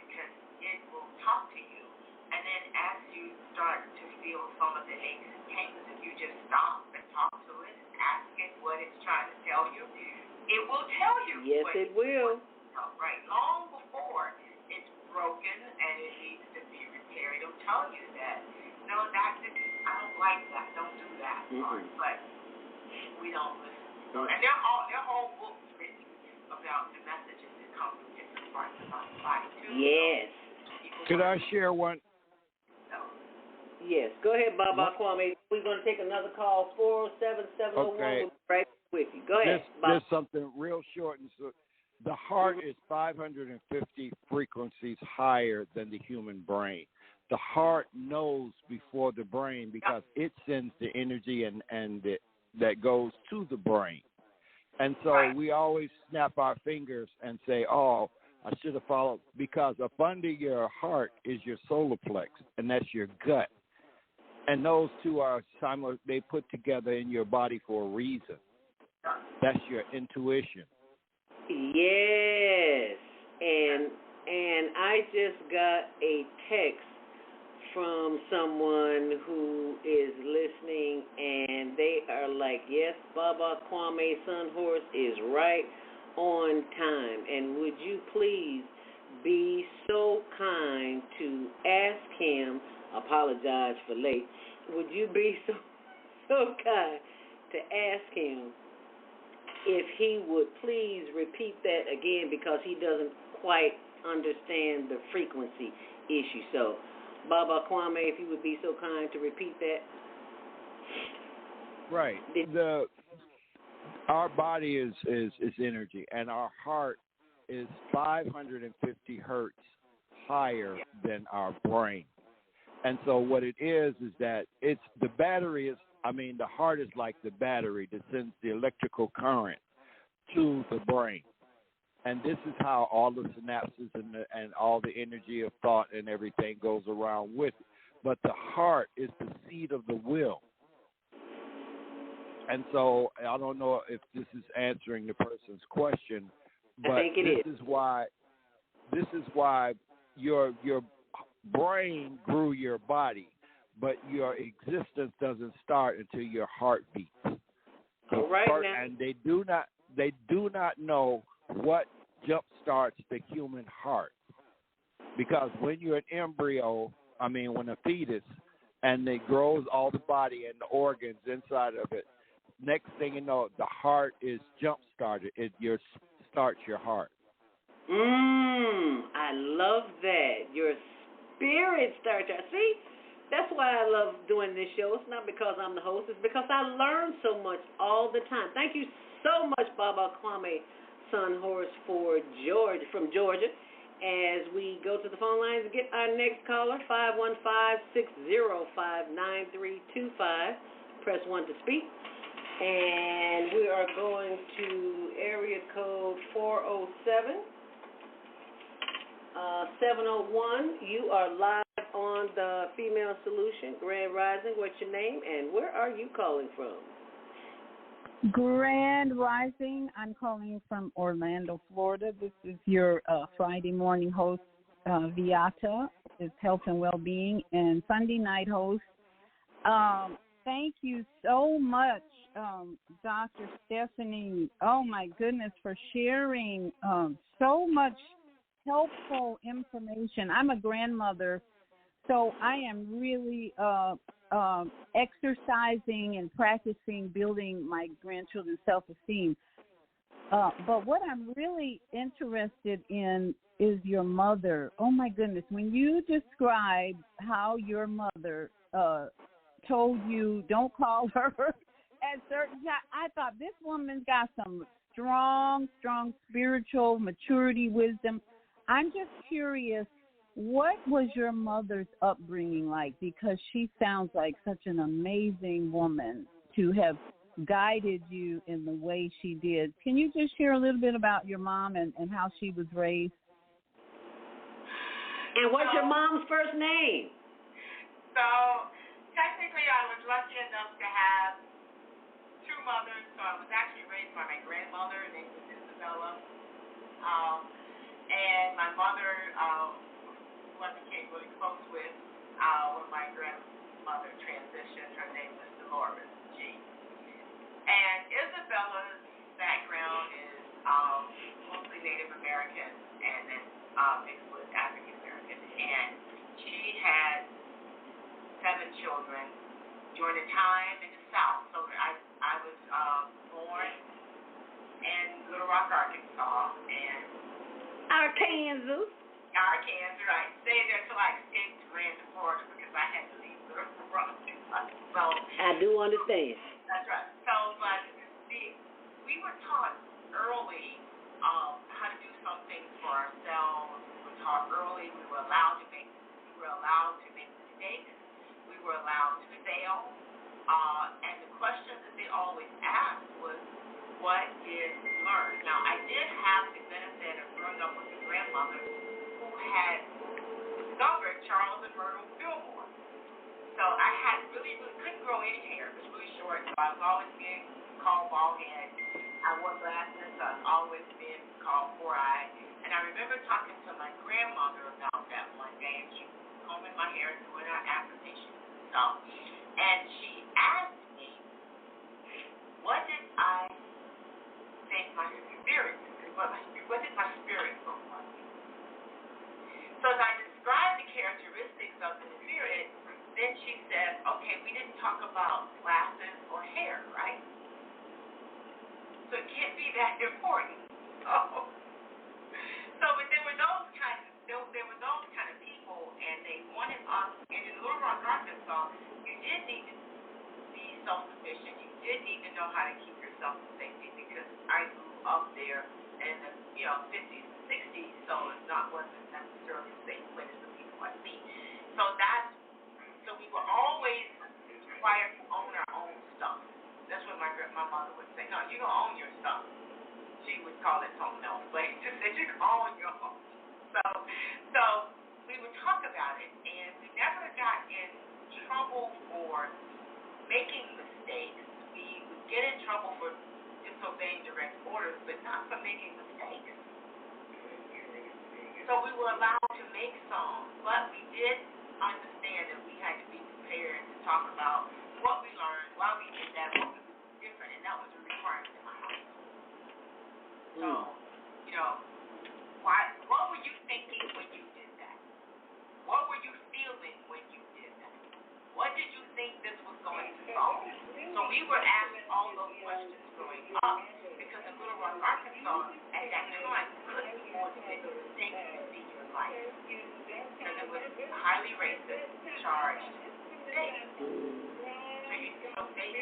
because it will talk to you. And then as you start to feel some of the aches and pains, if you just stop and talk to it, ask it what it's trying to tell you, it will tell you. Yes, it will. Right, long before it's broken and it needs to be repaired, it'll tell you that. No, I don't like that. Don't do that. But we don't listen. So, and their whole books written about the messages that come from different parts of our body too. Yes. Could I share one? Yes. Go ahead, Baba Kwame. We're going to take another call, 407-701. Okay. We'll be right with you. Go ahead, Bob. There's something real short. And so The heart is 550 frequencies higher than the human brain. The heart knows before the brain because it sends the energy that goes to the brain. And so we always snap our fingers and say, oh, I should have followed, because up under your heart is your solar plex, and that's your gut. And those two are they put together in your body for a reason. That's your intuition. Yes. And I just got a text from someone who is listening, and they are like, yes, Baba Kwame Sunhorse is right on time. And would you please be so kind to ask him, apologize for late, would you be so kind to ask him if he would please repeat that again, because he doesn't quite understand the frequency issue. So, Baba Kwame, if you would be so kind to repeat that. Right. Our body is energy, and our heart is 550 hertz higher than our brain. And so what it is that it's the battery is, the heart is like the battery that sends the electrical current to the brain. And this is how all the synapses and all the energy of thought and everything goes around with it. But the heart is the seat of the will. And so I don't know if this is answering the person's question, but this is why your brain grew your body, but your existence doesn't start until your heart beats. All right, now. And they do not know what jump starts the human heart, because when you're an embryo, when a fetus, and it grows all the body and the organs inside of it, next thing you know, the heart is jump started. It starts your heart. I love that. Your spirit starts. See, that's why I love doing this show. It's not because I'm the host. It's because I learn so much all the time. Thank you so much, Baba Kwame Sunhorse from Georgia. As we go to the phone lines and get our next caller, 515-605-9325. Press 1 to speak. And we are going to area code 407. 701. You are live on the Female Solution, Grand Rising. What's your name and where are you calling from? Grand Rising. I'm calling from Orlando, Florida. This is your Friday morning host, Viata. It's Health and Wellbeing, and Sunday night host. Thank you so much, Dr. Stephanie. Oh, my goodness, for sharing so much helpful information. I'm a grandmother, so I am really exercising and practicing building my grandchildren's self-esteem. But what I'm really interested in is your mother. Oh, my goodness. When you described how your mother told you don't call her at certain times, I thought this woman's got some strong spiritual maturity, wisdom. I'm just curious, what was your mother's upbringing like? Because she sounds like such an amazing woman to have guided you in the way she did. Can you just share a little bit about your mom and how she was raised? And what's your mom's first name? So, technically, I was lucky enough to have two mothers. So I was actually raised by my grandmother, named Isabella. And my mother, who I became really close with when my grandmother transitioned, her name was Dolores G. And Isabella's background is mostly Native American and then mixed with African American. And she had 7 children during a time in the South. So I was born in Little Rock, Arkansas, and Arkansas, right. Stayed there till I escaped to Grand Florida because I had to leave Little Rock. So I do understand. That's right. So, but we were taught early how to ourselves. We were taught early. We were allowed to make mistakes. We were allowed to fail. And the questions that they always asked was, what did we learn? Now, I did have the benefit of growing up with a grandmother who had discovered Charles and Myrtle Fillmore. So I couldn't grow any hair. It was really short, so I was always being called bald head. I wore glasses, so I was always being called four-eyed. And I remember talking to my grandmother about that one day, and she was combing my hair, doing her application and stuff. And she asked me, what did I think my spirit, what did my spirit look like? So as I described the characteristics of the spirit, then she said, okay, we didn't talk about glasses or hair, right? So it can't be that important. So but there were those kind of people, and they wanted us. And in Little Rock, Arkansas, you did need to be self-sufficient. You did need to know how to keep yourself in safety, because I grew up there in the 50s and 60s, so it wasn't necessarily a safe place for people like me. So we were always required to own our own stuff. That's what my mother would say. No, you don't own your stuff. She would call it something else, but she said you can own your own. So we would talk about it, and we never got in trouble for making mistakes. We would get in trouble for disobeying direct orders, but not for making mistakes. So we were allowed to make songs, but we did understand that we had to be prepared to talk about what we learned, why we did that, what we would do different, and that was a requirement in my house. So, what were you thinking when you did that? What were you feeling when you did that? What did you think this was going to solve? So we were asked all those questions growing up, because in Little Rock, Arkansas, at that time, couldn't afford to make a mistake in your life, because it was highly racist, charged state. So they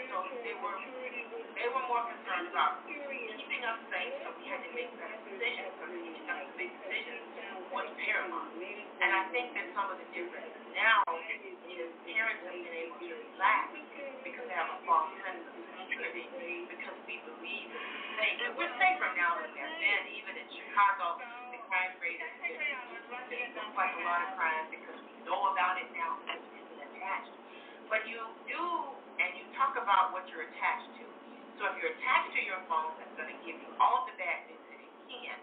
were more concerned about keeping us safe, so we had to make better decisions. So teaching us to make decisions was paramount. And I think that some of the difference now is parents have been able to relax because they have a false sense of security, because we believe it's safe. And we're safer now than we've been. Even in Chicago, the crime rate is looks like a lot of crime because we know about it now because it's attached. But you do, and you talk about what you're attached to. So if you're attached to your phone that's going to give you all the bad news that it can,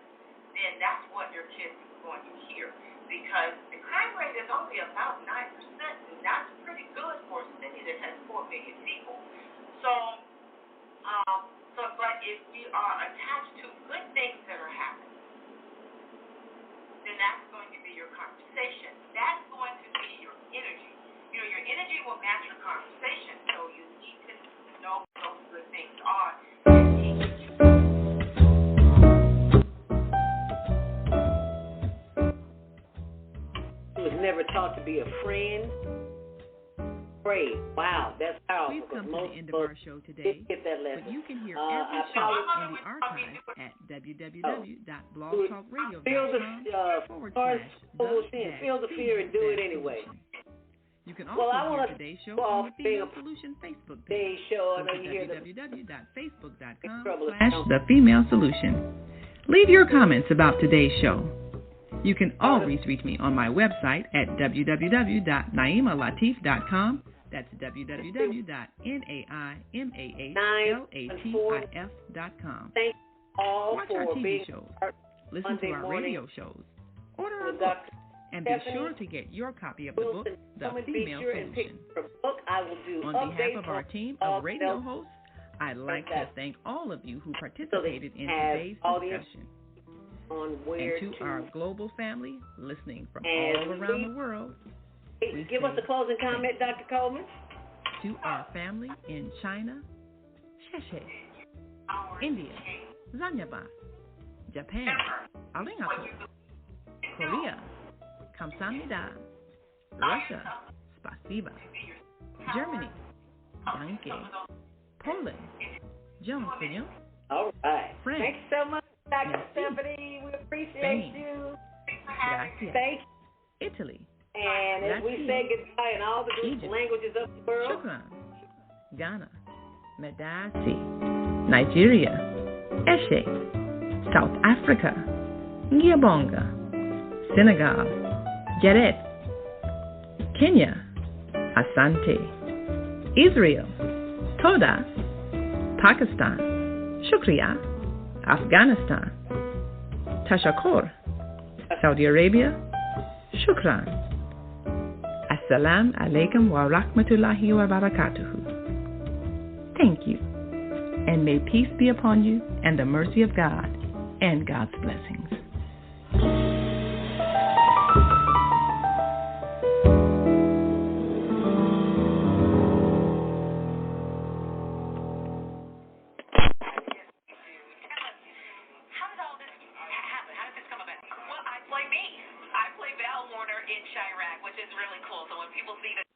then that's what your kids are going to hear. Because the crime rate is only about 9%, and that's pretty good for a city that has 4 million people. But if we are attached to good things that are happening, then that's going to be your conversation. That's going to be your energy. Your energy will match your conversation, so you need to know what those good things are and teach it. He was never taught to be a friend. Pray. Wow, that's powerful. We've come to the end of our show today, get that lesson. But you can hear every show in the archives at www.blogtalkradio.com/the-solution. Feel the fear and do it anyway. You can also hear today's show on the Female Solution Facebook page. Go to www.facebook.com/The-Female Solution. Leave your comments about today's show. You can always reach me on my website at www.naimalatif.com. That's www.naimalatif.com. Watch our TV shows, listen to our radio shows, order our books, and be sure to get your copy of the book, The Female Solution. On behalf of our team of radio hosts, I'd like to thank all of you who participated in today's discussion. And to our global family listening from all around the world, give us a closing comment, Dr. Coleman. To our family in China, Sheshe, India, Zanyaba, Japan, Arigato, Korea, Kamsahamnida, Russia, Spasiba, Germany, Danke, Poland, Jones, all right. France, thanks so much. Dr. Stephanie, we appreciate you. Gracias. Thank you. Italy. And as we say goodbye in all the Egypt. languages of the world. Shukran. Ghana. Medasi. Nigeria. Eshe. South Africa. Ngiyabonga. Senegal. Jaret. Kenya. Asante. Israel. Toda. Pakistan. Shukriya. Afghanistan. Tashakkur. Saudi Arabia. Shukran. Assalamu alaikum wa rahmatullahi wa barakatuhu. Thank you. And may peace be upon you and the mercy of God and God's blessings. In Chirac, which is really cool. So when people see that